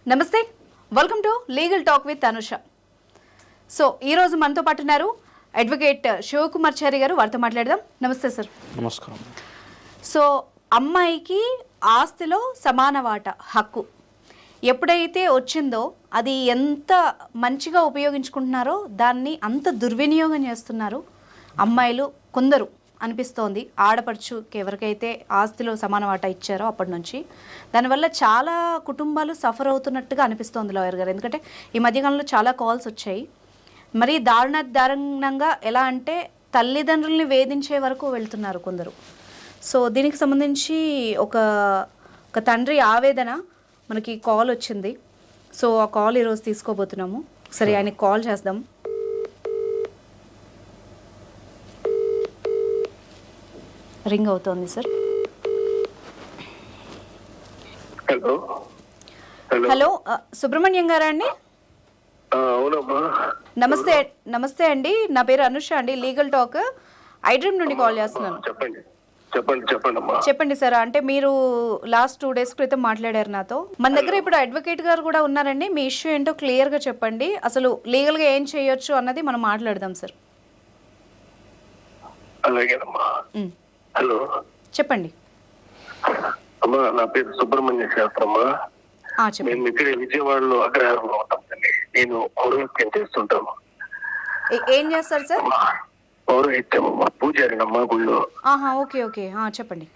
నమస్తే, welcome to legal talk with Anusha. So ఈరోజు మనతో పాటు ఉన్నారు అడ్వకేట్ శివకుమార్చారి గారు. వారితో మాట్లాడదాం. నమస్తే సార్. నమస్కారం. సో అమ్మాయికి ఆస్తిలో సమాన వాటా హక్కు ఎప్పుడైతే వచ్చిందో అది ఎంత మంచిగా ఉపయోగించుకుంటున్నారో దాన్ని అంత దుర్వినియోగం చేస్తున్నారు అమ్మాయిలు కొందరు అనిపిస్తోంది. ఆడపడుచుకి ఎవరికైతే ఆస్తిలో సమాన వాటా ఇచ్చారో అప్పటి నుంచి దానివల్ల చాలా కుటుంబాలు సఫర్ అవుతున్నట్టుగా అనిపిస్తోంది లాయర్ గారు. ఎందుకంటే ఈ మధ్యకాలంలో చాలా కాల్స్ వచ్చాయి. మరి దారుణంగా ఎలా అంటే తల్లిదండ్రుల్ని వేధించే వరకు వెళ్తున్నారు కొందరు. సో దీనికి సంబంధించి ఒక తండ్రి ఆవేదన మనకి కాల్ వచ్చింది. సో ఆ కాల్ ఈరోజు తీసుకోబోతున్నాము. సరే, ఆయనకి కాల్ చేద్దాం. రింగ్ అవుతోంది సార్. హలో హలో, సుబ్రహ్మణ్యం గారా అండి? అవునమ్మా. నమస్తే అండి. నా పేరు అనుష అండి. లీగల్ టాక్ ఐడ్రీమ్ నుండి కాల్ చేస్తున్నాను. చెప్పండి సార్. అంటే మీరు లాస్ట్ 2 days క్రితం మాట్లాడారు నాతో. మన దగ్గర ఇప్పుడు అడ్వకేట్ గారు కూడా ఉన్నారండి. మీ ఇష్యూ ఏంటో క్లియర్ గా చెప్పండి. అసలు లీగల్ గా ఏం చేయొచ్చు అన్నది మనం మాట్లాడదాం సార్. అలాగేనమ్మా. హలో, చెప్పండి. అమ్మా, నా పేరు సుబ్రహ్మణ్య శాస్త్రమ్మా. మేము ఇక్కడ విజయవాడలో అగ్రహారంలో ఉంటామండి. నేను పౌరోహిత్యం చేస్తుంటాము. ఏం చేస్తారు సార్? పౌరోహిత్యమమ్మా, పూజారినమ్మా గుళ్ళో. ఓకే ఓకే, చెప్పండి.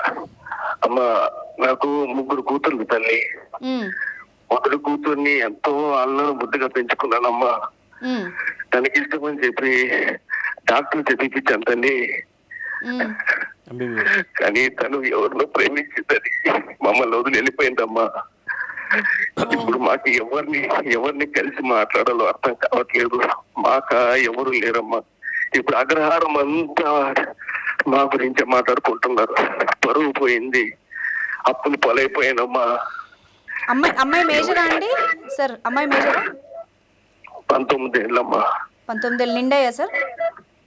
అమ్మా, నాకు 3 కూతుర్లు తల్లి. మొదటి కూతుర్ని ఎంతో అల్లను బుద్ధిగా పెంచుకున్నానమ్మా. తనకి ఇష్టమని చెప్పి డాక్టర్ చదివించాను తల్లి. కానీ తను ఎవరినో ప్రేమించిందని మమ్మల్ని వదిలి వెళ్ళిపోయిందమ్మా. ఇప్పుడు మాకు ఎవరిని కలిసి మాట్లాడాలో అర్థం కావట్లేదు. మాక ఎవరు లేరమ్మా. ఇప్పుడు అగ్రహారం అంతా మా గురించి మాట్లాడుకుంటున్నారు. పరువు పోయింది, అప్పులు పాలైపోయానమ్మా. అమ్మాయి మేజరా అండి సార్? అమ్మాయి మేజరా? 19 ఏళ్ళమ్మా. 19 ఏళ్ళు నిండాయా సార్?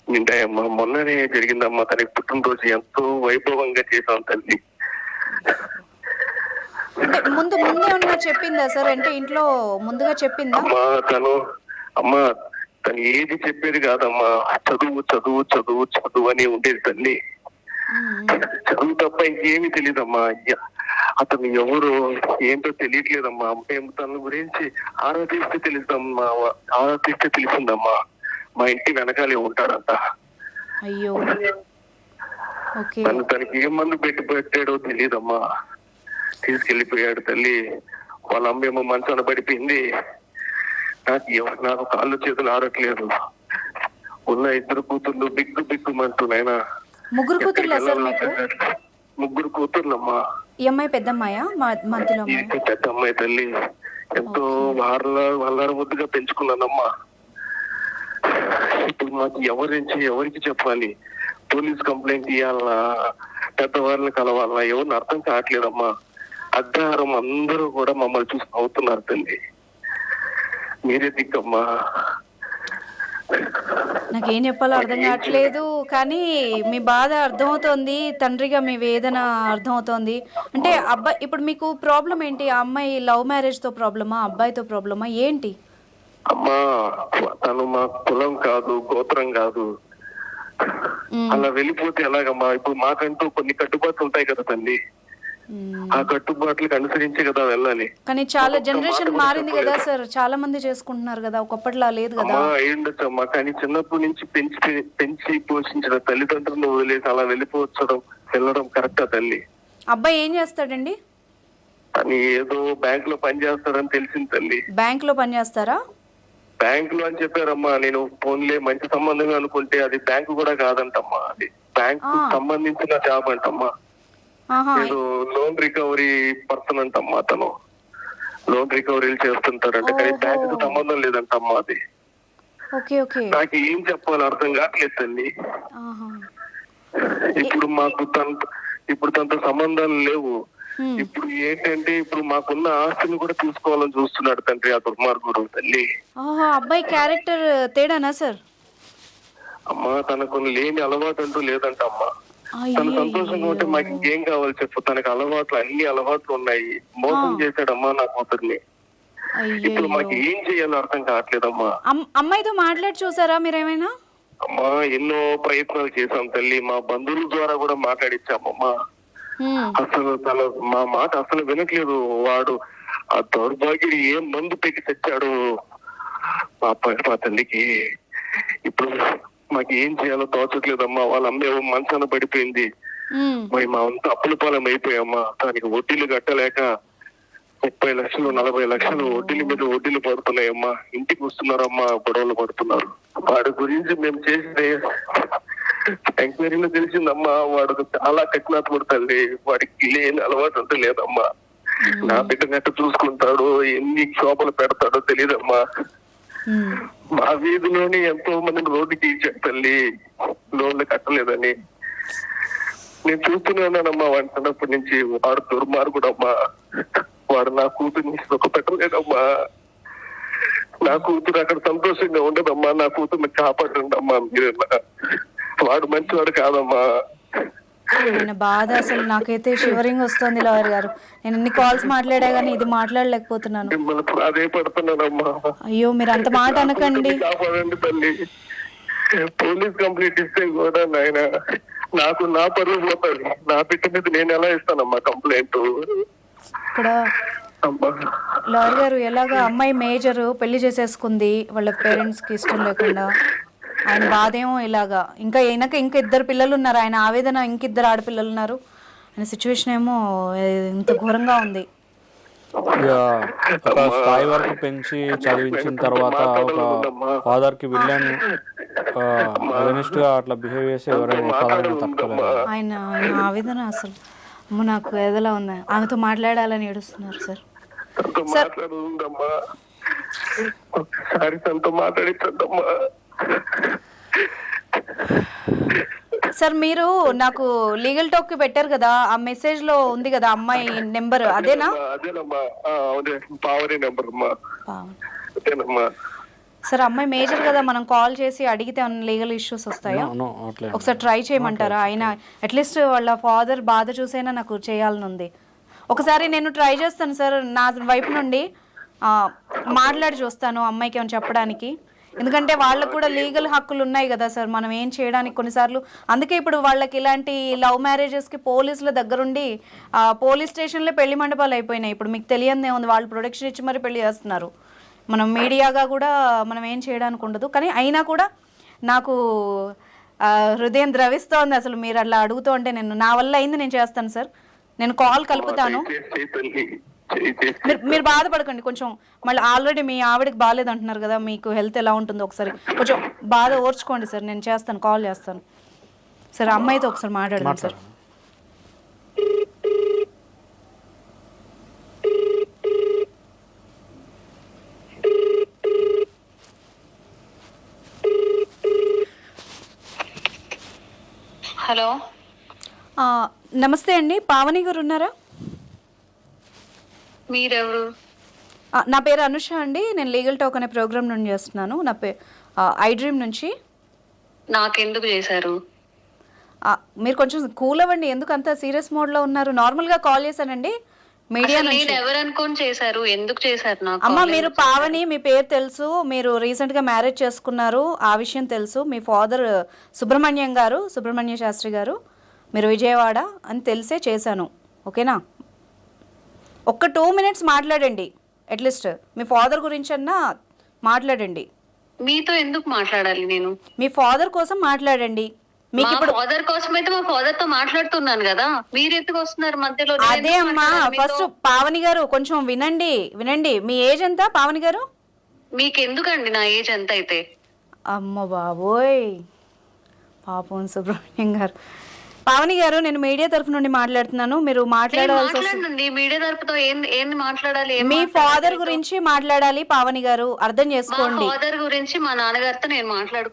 నిండాయమ్మా. మొన్ననే జరిగిందమ్మా. తనకి పుట్టినరోజు ఎంతో వైభవంగా చేశాం తల్లి. ముందే ఉన్నా చెప్పిందా సార్? అంటే ఇంట్లో ముందుగా చెప్పిందా? అమ్మా తను ఏది చెప్పేది కాదమ్మా. చదువు చదువు చదువు చదువు అని ఉండేది తల్లి. చదువు తప్ప ఇంకేమీ తెలియదమ్మా. అతను ఎవరు ఏంటో తెలియట్లేదమ్మా. మేము తన గురించి ఆరాధిస్తే తెలిసిందమ్మా. మా ఇంటి వెనకాలే ఉంటాడంట. అయ్యో, తనకి ఏ మందు పెట్టాడో తెలియదమ్మా. తీసుకెళ్లిపోయాడు తల్లి. వాళ్ళ అమ్మేమో మనసున పడిపోయింది. నాకు కాళ్ళు చేతులు ఆడట్లేదు. ఉన్న 2 కూతుర్లు బిగ్గుమంటున్నాయినా. 3 కూతుర్లా సార్ మీకు? 3 కూతుర్లమ్మా. ఈ అమ్మాయి పెద్దమ్మాయా? పెద్ద అమ్మాయి తల్లి. ఎంతో వాళ్ళ ముద్దుగా పెంచుకున్నానమ్మా. ఇప్పుడు మాకు ఎవరికి చెప్పాలి? పోలీస్ కంప్లైంట్ ఇవ్వాలన్నా, పెద్దవాళ్ళని కలవాలన్నా ఎవరిని అర్థం కావట్లేదమ్మా. అగ్రహారం అందరూ కూడా మమ్మల్ని చూసి అవుతున్నారు తల్లి. మీరే దిక్కమ్మా. నాకేం చెప్పాలో అర్థం కావట్లేదు. కానీ మీ బాధ అర్థమవుతోంది, తండ్రిగా మీ వేదన అర్థమవుతోంది. అంటే అబ్బాయి ఇప్పుడు మీకు ప్రాబ్లం ఏంటి? ఆ అమ్మాయి లవ్ మ్యారేజ్ తో ప్రాబ్లమా, అబ్బాయితో ప్రాబ్లమా ఏంటి? అమ్మా, తను మా కులం కాదు, గోత్రం కాదు. అలా వెళ్ళిపోతే ఎలాగమ్మా? ఇప్పుడు మాకంటూ కొన్ని కట్టుబాట్లు ఉంటాయి కదా తల్లి. ఆ కట్టుబాట్లకు అనుసరించే కదా వెళ్ళాలి. కానీ చాలా జనరేషన్ మారింది కదా సార్. చాలా మంది చేసుకుంటున్నారు కదా, ఒకప్పటిలా లేదు కదా. అయ్యుండొచ్చమ్మా. కానీ చిన్నప్పటి నుంచి పెంచి పోషించిన తల్లిదండ్రులను వదిలేసి అలా వెళ్ళడం కరెక్టా తల్లి? అబ్బాయి ఏం చేస్తాడండి? అని ఏదో బ్యాంక్ లో పని చేస్తాడని తెలిసింది తల్లి. బ్యాంక్ లో పని చేస్తారా? బ్యాంక్ లో అని చెప్పారమ్మా. నేను ఫోన్లే మంచి సంబంధంగా అనుకుంటే అది బ్యాంకు కూడా కాదంటమ్మా. అది బ్యాంకు సంబంధించిన జాబ్ అంటమ్మా. నేను లోన్ రికవరీ పర్సన్ అంటమ్మా. అతను లోన్ రికవరీలు చేస్తుంటారంట. కానీ బ్యాంకు సంబంధం లేదంటమ్మా. అది నాకు ఏం చెప్పాలో అర్థం కావట్లేదు తల్లి. ఇప్పుడు తనతో సంబంధాలు లేవు. ఇప్పుడు ఏంటంటే ఇప్పుడు మాకున్న ఆస్తిని కూడా చూసుకోవాలని చూస్తున్నాడు తండ్రి ఆ దుర్మార్గుడు తల్లి. అబ్బాయి క్యారెక్టర్ తేడానా సార్? అమ్మా, తనకు లేని అలవాటు అంటూ లేదంట అమ్మా. తను సంతోషంగా ఉంటే మాకు ఇంకేం కావాలి చెప్పు. తనకు అన్ని అలవాట్లు ఉన్నాయి. మోసం చేశాడమ్మా నా కూతుర్ని. ఇప్పుడు మాకు అయ్యయ్యో. ఏం చేయాలో అర్థం కావట్లేదమ్మా. అమ్మాయితో మాట్లాడి చూసారా మీరేమైనా? అమ్మా ఎన్నో ప్రయత్నాలు చేశాం తల్లి, మా బంధువుల ద్వారా కూడా మాట్లాడించామమ్మా. అసలు మా మాట అసలు వినట్లేదు. వాడు ఆ దౌర్భాగ్యుడు ఏం మందు పెట్టి తెచ్చాడు మా తల్లికి. ఇప్పుడు మాకు ఏం చేయాలో తోచట్లేదమ్మా. వాళ్ళ అమ్మ మంచాన పడిపోయింది, మరి మా అంతా అప్పుల పాలెం అయిపోయామ్మా. దానికి వడ్డీలు కట్టలేక 30 లక్షలు 40 లక్షలు వడ్డీల మీద వడ్డీలు పడుతున్నాయమ్మా. ఇంటికి వస్తున్నారమ్మా, గొడవలు పడుతున్నారు. వాడి గురించి మేము చేసిన ఎంక్వైరీలో తెలిసిందమ్మా, వాడు చాలా కఠినాత్ముడు తల్లి. వాడికి లేని అలవాటు అంటే లేదమ్మా. నా బిడ్డనట్టు చూసుకుంటాడు, ఎన్ని క్షోభలు పెడతాడో తెలియదమ్మా. మా వీధిలోని ఎంతో మందిని రోడ్డుకి ఇచ్చాడు తల్లి, లోన్లు కట్టలేదని. నేను చూస్తున్నానమ్మా వాడి చిన్నప్పటి నుంచి. వాడు దుర్మార్గుడమ్మా. వాడు నా కూతుర్ని సుఖ పెట్టలేదమ్మా. నా కూతురు అక్కడ సంతోషంగా ఉండదమ్మా. నా కూతుర్ని కాపాడండి అమ్మా మీరన్నా. వాడు మంచివాడు కాదమ్మా. ఆయన బాధ అసలు నాకైతే షివరింగ్ వస్తుంది లాయర్ గారు. నేను ఎన్ని కాల్స్ మాట్లాడా గానీ ఇది మాట్లాడలేకపోతున్నాను. మిమ్మల్ని అదే పడుతున్నానమ్మా. అయ్యో మీరు అంత మాట అనకండి. కాపాడండి తల్లి. పోలీస్ కంప్లైంట్ ఇస్తే కూడా నాయన నాకు నా పరువు పోతుంది. నా బిడ్డ మీద నేను ఎలా ఇస్తానమ్మా కంప్లైంట్? ఇక్కడ లాయర్ గారు ఎలాగా అమ్మాయి మేజర్ పెళ్లి చేసేసుకుంది వాళ్ళ పేరెంట్స్ కి ఇష్టం లేకుండా. ఆయన బాధేమో ఇలాగా. ఇంకా ఇంకా 2 పిల్లలు ఉన్నారు. ఆయన ఆవేదన ఇంక 2 ఆడపిల్లలు ఉన్నారు. ఆయన సిచ్యువేషన్ ఏమో ఇంత ఘోరంగా ఉంది. ఒక స్థాయి వరకు పెంచి చదివించిన తర్వాత ఒక ఫాదర్ కి విలన్ అగనిస్ట్ గా అట్లా బిహేవ్ చేసి ఎవరైనా తట్టుకోలేదు. ఆయన ఆవేదన అసలు నాకు ఏదోలా ఉంది. ఆమెతో మాట్లాడాలని ఏడుస్తున్నారు సార్. మాట్లాడుందమ్మా, ఒకసారి తనతో మాట్లాడించద్దమ్మా. సార్ మీరు నాకు లీగల్ టాక్ కి పెట్టారు కదా, ఆ మెసేజ్ లో ఉంది కదా అమ్మాయి నెంబర్, అదేనా? అదేనమ్మా, పావని నెంబర్ అమ్మా. అదేనమ్మా సార్. అమ్మాయి మేజర్ కదా, మనం కాల్ చేసి అడిగితే లీగల్ ఇష్యూస్ వస్తాయా? ఒకసారి ట్రై చేయమంటారా? ఆయన అట్లీస్ట్ వాళ్ళ ఫాదర్ బాధ చూసైనా నాకు చేయాలని ఉంది. ఒకసారి నేను ట్రై చేస్తాను సార్, నా వైపు నుండి మాట్లాడి చూస్తాను అమ్మాయికి ఏమైనా చెప్పడానికి. ఎందుకంటే వాళ్ళకు కూడా లీగల్ హక్కులు ఉన్నాయి కదా సార్, మనం ఏం చేయడానికి కొన్నిసార్లు. అందుకే ఇప్పుడు వాళ్ళకి ఇలాంటి లవ్ మ్యారేజెస్కి పోలీసుల దగ్గరుండి పోలీస్ స్టేషన్లో పెళ్లి మండపాలు అయిపోయినాయి. ఇప్పుడు మీకు తెలియదే ఉంది, వాళ్ళు ప్రొటెక్షన్ ఇచ్చి మరి పెళ్లి చేస్తున్నారు. మనం మీడియాగా కూడా మనం ఏం చేయడానికి ఉండదు. కానీ అయినా కూడా నాకు హృదయం ద్రవిస్తోంది అసలు మీరు అట్లా అడుగుతూ ఉంటే. నా వల్ల అయింది, నేను చేస్తాను సార్. నేను కాల్ కలుపుతాను. మీరు బాధపడకండి కొంచెం. మళ్ళీ ఆల్రెడీ మీ ఆవిడకి బాగాలేదు అంటున్నారు కదా, మీకు హెల్త్ ఎలా ఉంటుందో ఒకసారి కొంచెం బాధ ఓర్చుకోండి సార్. నేను చేస్తాను, కాల్ చేస్తాను సార్. అమ్మాయితో ఒకసారి మాట్లాడదాం సార్. హలో, నమస్తే అండి, పావని గారు ఉన్నారా? మీరెవరు? నా పేరు అనుష అండి. నేను లీగల్ టాక్ అనే ప్రోగ్రామ్ నుండి చేస్తున్నాను. నా ఐ డ్రీమ్ నుంచి. నాకెందుకు చేశారు? మీరు కొంచెం కూల్ అవ్వండి. ఎందుకు అంత సీరియస్ మోడ్లో ఉన్నారు? నార్మల్గా కాల్ చేశానండి మీడియా నుంచి. నేను ఎవరు అనుకోని చేశారు? ఎందుకు చేశారు నాకు? అమ్మ మీరు పావని, మీ పేరు తెలుసు, మీరు రీసెంట్గా మ్యారేజ్ చేసుకున్నారు, ఆ విషయం తెలుసు. మీ ఫాదర్ సుబ్రహ్మణ్యం గారు, సుబ్రహ్మణ్య శాస్త్రి గారు, మీరు విజయవాడ అని తెలిసే చేశాను. ఓకేనా? ఒక్క 2 minutes మాట్లాడండి అట్లీస్ట్. మీ ఫాదర్ గురించి అన్నా మాట్లాడండి. మీతో ఎందుకు మాట్లాడాలి నేను? మీ ఫాదర్ కోసం మాట్లాడండి. మీకు ఇప్పుడు ఫాదర్ కోసం అయితే మా ఫాదర్ తో మాట్లాడుతున్నాను కదా, మీరు ఎందుకు వస్తున్నారు మధ్యలో? అదే అమ్మా, ఫస్ట్ పావని గారు కొంచెం వినండి. మీ ఏజ్ ఎంత పావని గారు? మీకు ఎందుకండి నా ఏజ్ ఎంత అయితే? అమ్మ బాబోయ్, పాపం సుబ్రహ్మణ్యం గారు. పావని గారు, నేను మీడియా తరఫు నుండి మాట్లాడుతున్నాను. మీరు మాట్లాడండి. మీడియా తరపుతో ఏంది మాట్లాడాలి? మీ ఫాదర్ గురించి మాట్లాడాలి పావని గారు, అర్థం చేసుకోండి. ఫాదర్ గురించి మా నాన్నగారితో నేను మాట్లాడు.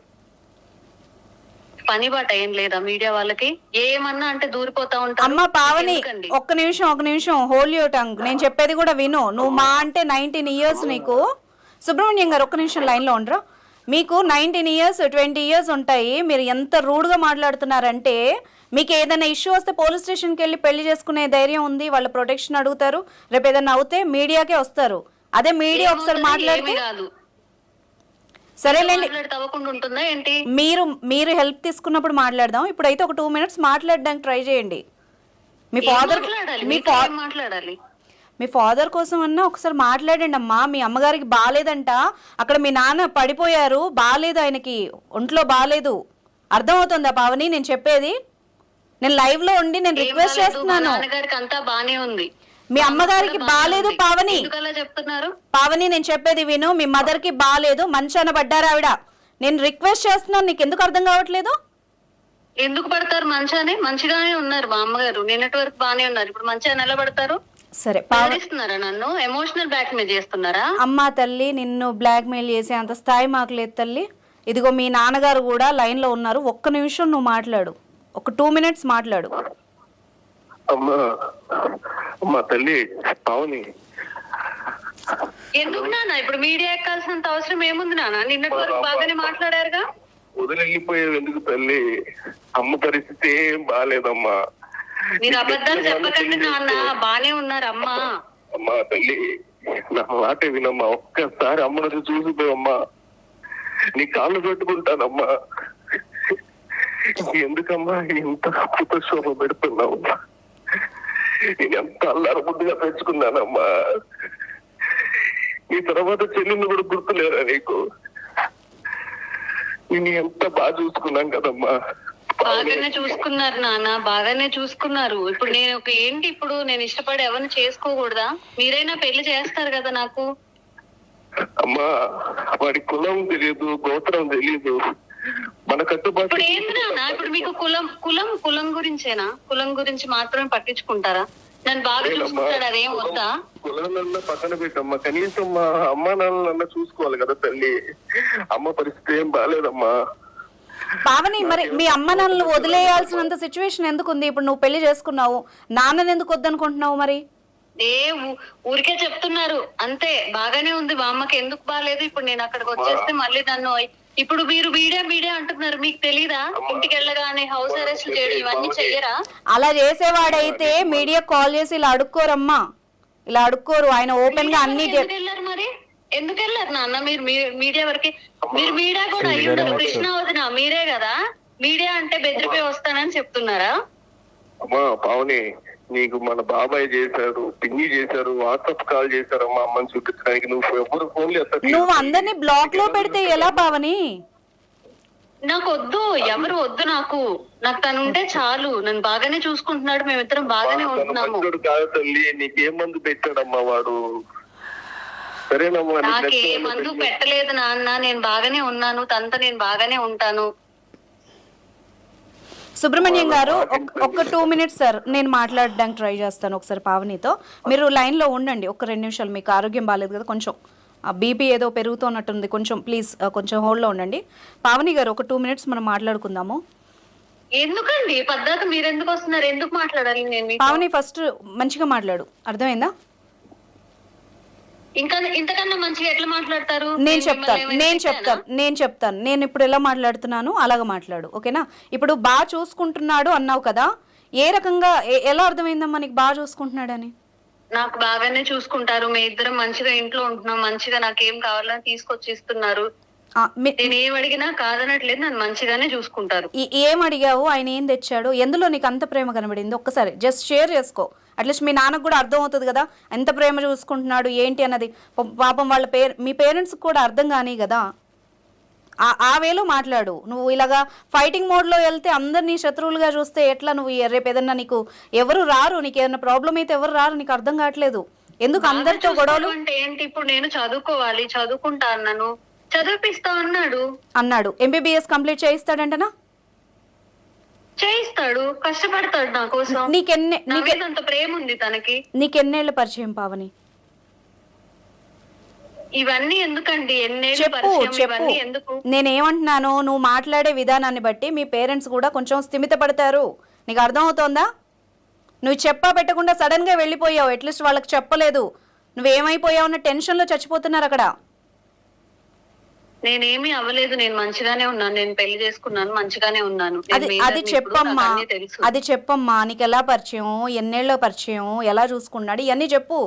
పని బాట ఏం లేదా మీడియా వాళ్ళకి? ఏమన్నా అంటే దూరిపోతా ఉంటారు. అమ్మ పావని, ఒక్క నిమిషం, హోల్డ్ యువర్ టంగ్. నేను చెప్పేది కూడా విను. నువ్వు మా అంటే 19 years నీకు. సుబ్రహ్మణ్యం గారు ఒక్క నిమిషం లైన్లో ఉండరా. మీకు 19 years 20 years ఉంటాయి. మీరు ఎంత రూడ్గా మాట్లాడుతున్నారంటే, మీకు ఏదైనా ఇష్యూ వస్తే పోలీస్ స్టేషన్కి వెళ్ళి పెళ్లి చేసుకునే ధైర్యం ఉంది. వాళ్ళ ప్రొటెక్షన్ అడుగుతారు. రేపు ఏదైనా అవుతే మీడియాకే వస్తారు. అదే మీడియా ఒకసారి మాట్లాడితే ఏమీ కాదు. సరేలేండి, మాట్లాడితే అవ్వకుండా ఉంటుందా ఏంటి? మీరు హెల్ప్ తీసుకున్నప్పుడు మాట్లాడదాం. ఇప్పుడైతే ఒక 2 minutes మాట్లాడడానికి ట్రై చేయండి. మీ ఫాదర్ మాట్లాడాలి, మీ మీతో ఏం మాట్లాడాలి? మీ ఫాదర్ కోసం అన్నా ఒకసారి మాట్లాడండి అమ్మా. మీ అమ్మగారికి బాగాలేదంట, అక్కడ మీ నాన్న పడిపోయారు, బాగాలేదు, ఆయనకి ఒంట్లో బాగాలేదు. అర్థమవుతుందా పావని నేను చెప్పేది? నేను లైవ్ లో ఉండి నేను రిక్వెస్ట్ చేస్తున్నాను. నాన్నగారికి అంతా బానే ఉంది. మీ అమ్మగారికి బాగాలేదు పావని. ఎందుకు అలా చెప్తున్నారు? పావని నేను చెప్పేది విను. మీ మదర్ కి బాగాలేదు, మంచాన పడ్డారు ఆవిడ. నేను రిక్వెస్ట్ చేస్తున్నాను, నీకు ఎందుకు అర్థం కావట్లేదు? ఎందుకు పడతారు మంచానే? మంచిగానే ఉన్నారు మా అమ్మగారు, నిన్నటి వరకు బానే ఉన్నారు. ఇప్పుడు మంచిగా ఎలా పడతారు? సరే బెదిరిస్తున్నారా? నన్ను ఎమోషనల్ బ్లాక్ మెయిల్ చేస్తున్నారా? అమ్మా తల్లి, నిన్ను బ్లాక్ మెయిల్ చేసే అంత స్థాయి మాకు లేదు తల్లి. ఇదిగో మీ నాన్నగారు కూడా లైన్ లో ఉన్నారు. ఒక్క నిమిషం నువ్వు మాట్లాడు, ఒక 2 minutes మాట్లాడు. అమ్మా తల్లి పావని, ఎందుకు నాన్న ఇప్పుడు మీడియా ఎక్కాల్సినంత అవసరం ఏముంది నాన్న? నిన్నటి వరకు బాగానే మాట్లాడారుగా. వదిలిపోయేది ఎందుకు తల్లి? అమ్మ పరిస్థితి ఏం బాగాలేదమ్మా. మీరు అబద్ధాలు చెప్పకండి నాన్న, బానే ఉన్నారు అమ్మ. అమ్మా తల్లి నా మాట వినమ్మా, ఒక్కసారి అమ్మను చూసిపోయమ్మా, నీ కాళ్ళు పెట్టుకుంటానమ్మా. ఎందుకమ్మా ఇంత పుతశోభ పెడుతున్నావు? నేను ఎంత అల్లారు బుద్ధిగా పెంచుకున్నానమ్మా. ఈ తర్వాత చెల్లిని కూడా గుర్తులేరా నీకు? నేను ఎంత బాగా చూసుకున్నాం కదమ్మా. బాగానే చూసుకున్నారు నాన్న, బాగానే చూసుకున్నారు. ఇప్పుడు నేను ఏంటి, ఇప్పుడు నేను ఇష్టపడి ఎవరిని చేసుకోకూడదా? మీరైనా పెళ్లి చేస్తారు కదా నాకు. అమ్మా వాడి కులం తెలియదు, గోత్రం తెలియదు, మన కట్టుబాటు. ఇప్పుడు ఏంటి నాన్న, ఇప్పుడు మీకు కులం గురించేనా? కులం గురించి మాత్రమే పట్టించుకుంటారా? నన్ను బాగా చూసుకుంటాడు, అదేం వద్దా? కులాలన్నా పక్కన పెట్టమ్మా, కనీసం మా అమ్మ నాన్నలన్నా చూసుకోవాలి కదా తల్లి. అమ్మ పరిస్థితి ఏం బాగాలేదమ్మా. పావని, మరి మీ అమ్మ నాన్నలు వదిలేయాల్సినంత సిచ్యువేషన్ ఎందుకు ఉంది? ఇప్పుడు నువ్వు పెళ్లి చేసుకున్నావు, నాన్నని ఎందుకు వద్దనుకుంటున్నావు? మరి ఊరికే చెప్తున్నారు అంతే. బాగానే ఉంది మా అమ్మకి, ఎందుకు బాగాలేదు? ఇప్పుడు నేను అక్కడికి వచ్చేస్తే మళ్ళీ నన్ను ఇప్పుడు మీరు మీడియా అంటున్నారు. మీకు తెలీదా? ఇంటికి వెళ్ళగానే హౌస్ అరెస్ట్ చేయడం ఇవన్నీ చెయ్యరా? అలా చేసేవాడైతే మీడియా కాల్ చేసి ఇలా అడుక్కోరమ్మా, ఇలా అడుక్కోరు. ఆయన ఓపెన్ గా అన్ని వెళ్ళారు. మరి ఎందుకు వెళ్ళారు నాన్న మీరు మీడియా వరకు? మీరు మీడియా కూడా అయ్యుంటారు. కృష్ణ వదిన మీరే కదా. మీడియా అంటే బెదిరిపోయి వస్తానని చెప్తున్నారా? అమ్మా పావని, నీకు మన బాబాయ్ చేశారు, పిన్ని చేశారు, వాట్సాప్ కాల్ చేశారు అమ్మా అమ్మని చూపించడానికి. నువ్వు ఎవరు ఫోన్ చేస్తారు? నువ్వు అందరినీ బ్లాక్ లో పెడితే ఎలా పావని? నాకు వద్దు, ఎవరు వద్దు. నాకు తను ఉంటే చాలు. నన్ను బాగానే చూసుకుంటున్నాడు, మేమిద్దరం బాగానే ఉంటున్నాము. కాదు తల్లి, నీకేం మందు పెట్టాడమ్మా వాడు? సరేనమ్మా, నాకే మందు పెట్టలేదు నాన్న, నేను బాగానే ఉన్నాను. తనతో నేను బాగానే ఉంటాను. సుబ్రహ్మణ్యం గారు ఒక్క 2 minutes సార్, నేను మాట్లాడడానికి ట్రై చేస్తాను ఒకసారి పావనితో. మీరు లైన్ లో ఉండండి ఒక 2 నిమిషాలు. మీకు ఆరోగ్యం బాగాలేదు కదా, కొంచెం బీపీ ఏదో పెరుగుతున్నట్టుంది, కొంచెం ప్లీజ్ కొంచెం హోల్డ్ లో ఉండండి. పావని గారు ఒక 2 minutes మనం మాట్లాడుకుందాము. ఎందుకండి పద్దాక మీరు ఎందుకు వస్తున్నారు? ఎందుకు మాట్లాడాలి నేను? పావని ఫస్ట్ మంచిగా మాట్లాడు, అర్థమైందా? ఇంకా ఇంతకన్నా మంచిగా ఎట్లా మాట్లాడతారు? నేను చెప్తాను. నేను ఇప్పుడు ఎలా మాట్లాడుతున్నాను అలాగా మాట్లాడు, ఓకేనా? ఇప్పుడు బాగా చూసుకుంటున్నాడు అన్నావు కదా, ఏ రకంగా ఎలా అర్థమైందమ్మా నీకు బాగా చూసుకుంటున్నాడని? నాకు బాగానే చూసుకుంటారు. మీ ఇద్దరం మంచిగా ఇంట్లో ఉంటున్నాం, మంచిగా నాకేం కావాలని తీసుకొచ్చి ఇస్తున్నారు. నేను ఏం అడిగినా కాదనట్లేదు, నన్ను మంచిగానే చూసుకుంటారు. ఏం అడిగావు, ఆయన ఏం తెచ్చాడు, ఎందులో నీకు అంత ప్రేమ కనబడింది? ఒక్కసారి జస్ట్ షేర్ చేసుకో, అట్లీస్ట్ మీ నాన్నకు కూడా అర్థం అవుతుంది కదా ఎంత ప్రేమ చూసుకుంటున్నాడు ఏంటి అన్నది. పాపం వాళ్ళ మీ పేరెంట్స్ కూడా అర్థం కానీ కదా. ఆ వేలో మాట్లాడు. నువ్వు ఇలాగా ఫైటింగ్ మోడ్లో వెళ్తే అందరినీ శత్రువులుగా చూస్తే ఎట్లా? నువ్వు రేపు ఏదన్నా నీకు ఎవరు రారు, నీకు ఏదైనా ప్రాబ్లం అయితే ఎవరు రారు, నీకు అర్థం కావట్లేదు ఎందుకు అందరితో గొడవలు అంటే ఏంటి? ఇప్పుడు నేను చదువుకోవాలి, చదువుకుంటా అన్నాను, చదివిపిస్తా అన్నాడు. ఎంబీబీఎస్ కంప్లీట్ చేయిస్తాడంటనా? చేయిస్తాడు, కష్టపడతాడు నా కోసం. నీకెంత ప్రేమ ఉంది తనకి. నీకెన్నేళ్ల పరిచయం పావని? ఇవన్నీ ఎందుకండి? చెప్పు. నేనేమంటున్నాను, నువ్వు మాట్లాడే విధానాన్ని బట్టి మీ పేరెంట్స్ కూడా కొంచెం స్థిమిత పడతారు. నీకు అర్థం అవుతోందా? నువ్వు చెప్పా పెట్టకుండా సడన్ గా వెళ్ళిపోయావు, అట్లీస్ట్ వాళ్ళకి చెప్పలేదు. నువ్వేమైపోయావు అన్న టెన్షన్ లో చచ్చిపోతున్నారు అక్కడ. నేనేమి అవ్వలేదు, నేను మంచిగానే ఉన్నాను. నేను పెళ్లి చేసుకున్నాను, మంచిగానే ఉన్నాను. అది చెప్పమ్మా. నీకు ఎలా పరిచయం, ఎన్నేళ్ళ పరిచయం, ఎలా చూసుకున్నాడు, ఇవన్నీ చెప్పు.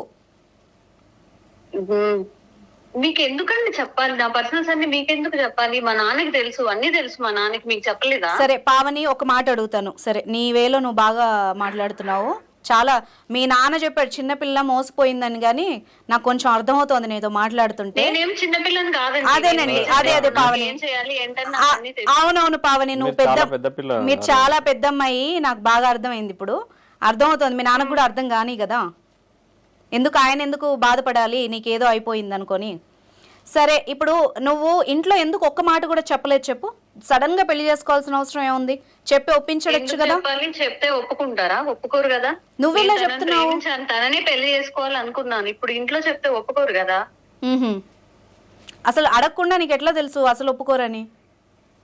మీకు ఎందుకండి చెప్పాలి? నా పర్సనల్స్ అన్ని మీకెందుకు చెప్పాలి? మా నాన్నకి తెలుసు, అన్ని తెలుసు మా నాన్నకి, మీకు చెప్పలేదా? సరే పావని, ఒక మాట అడుగుతాను. సరే, నీ వేలో నువ్వు బాగా మాట్లాడుతున్నావు. చాలా మీ నాన్న చెప్పాడు చిన్నపిల్ల మోసపోయిందని, కానీ నాకు కొంచెం అర్థమవుతోంది నీతో మాట్లాడుతుంటే. నేనేం చిన్నపిల్లని కాదండి. అదేనండి, అదే పావని. ఏం చేయాలి ఏంటన్నా అన్ని తెలుసు. అవునవును పావని, నువ్వు పెద్ద పిల్ల, మీరు చాలా పెద్ద అమ్మాయి, నాకు బాగా అర్థమైంది. ఇప్పుడు అర్థమవుతోంది. మీ నాన్నకు కూడా అర్థం కాని కదా, ఎందుకు ఆయన ఎందుకు బాధపడాలి నీకేదో అయిపోయింది అనుకొని. సరే, ఇప్పుడు నువ్వు ఇంట్లో ఎందుకు ఒక్క మాట కూడా చెప్పలేదు చెప్పు? సడన్ గా పెళ్లి చేసుకోవాల్సిన అవసరం ఏముంది? చెప్పి ఒప్పించడచ్చు కదా. చెప్పాలి, చెప్తే ఒప్పుకుంటారా? ఒప్పుకోరు కదా. నువ్వెలా చెప్తున్నావు? తననే పెళ్లి చేసుకోవాలనుకున్నాను, ఇప్పుడు ఇంట్లో చెప్తే ఒప్పుకోరు కదా. అసలు అడగకుండా నీకు ఎట్లా తెలుసు అసలు ఒప్పుకోరని?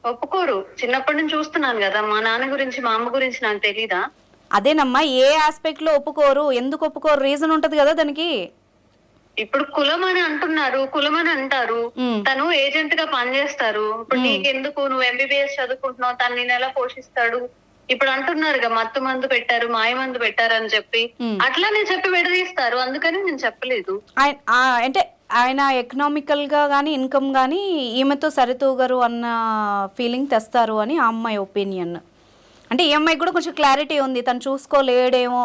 ఒప్పుకోరు, చిన్నప్పటి నుంచి చూస్తున్నాను కదా. మా నాన్న గురించి మా అమ్మ గురించి నాకు తెలీదా? అదేనమ్మా, ఏ ఆస్పెక్ట్ లో ఒప్పుకోరు? ఎందుకు ఒప్పుకోరు? రీజన్ ఉంటది కదా దానికి. ఇప్పుడు కులం అని అంటున్నారు, కులం అని అంటారు. తను ఏజెంట్ గా పనిచేస్తారు. ఇప్పుడు నీకెందుకు, నువ్వు ఎంబీబీఎస్ చదువుకుంటున్నావు, తను నేను ఎలా పోషిస్తాడు? ఇప్పుడు అంటున్నారుగా మత్తు మందు పెట్టారు, మాయ మందు పెట్టారు అని చెప్పి, అట్లా నేను చెప్పి విడదీస్తారు. అందుకని నేను చెప్పలేదు. అంటే ఆయన ఎకనామికల్ గా గానీ ఇన్కమ్ గానీ ఈమెతో సరితూగరు అన్న ఫీలింగ్ తెస్తారు అని ఆ అమ్మాయి ఒపీనియన్. అంటే ఈ అమ్మాయి కూడా కొంచెం క్లారిటీ ఉంది, తను చూసుకోలేడేమో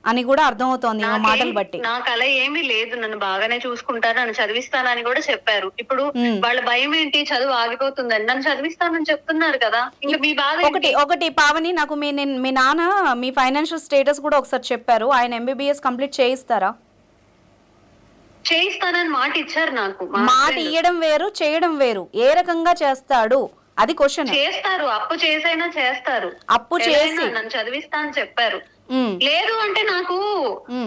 అని కూడా అర్థమవుతోంది ఈ మాటలు బట్టి. నాకు అలా ఏమీ లేదు, నన్ను బాగానే చూసుకుంటారు, నన్ను చదివిస్తానని కూడా చెప్పారు. ఇప్పుడు వాళ్ళ భయం ఏంటి? చదువు ఆగిపోతుందని. నన్ను చదివిస్తానని చెప్తున్నారు కదా, ఇంకా మీ బాధ ఒకటి పావని, నాకు మీ నాన్న మీ ఫైనాన్షియల్ స్టేటస్ కూడా ఒకసారి చెప్పారు. ఆయన ఎంబీబీఎస్ కంప్లీట్ చేయిస్తారా? చేయిస్తానని మాట ఇచ్చారు నాకు. మాట ఇయ్యడం వేరు, చేయడం వేరు. ఏ రకంగా చేస్తాడు అది క్వశ్చన్. చేస్తారు, అప్పు చేసైనా చేస్తారు. అప్పు చేసి నన్ను చదివిస్తా అని చెప్పారు. లేదు అంటే నాకు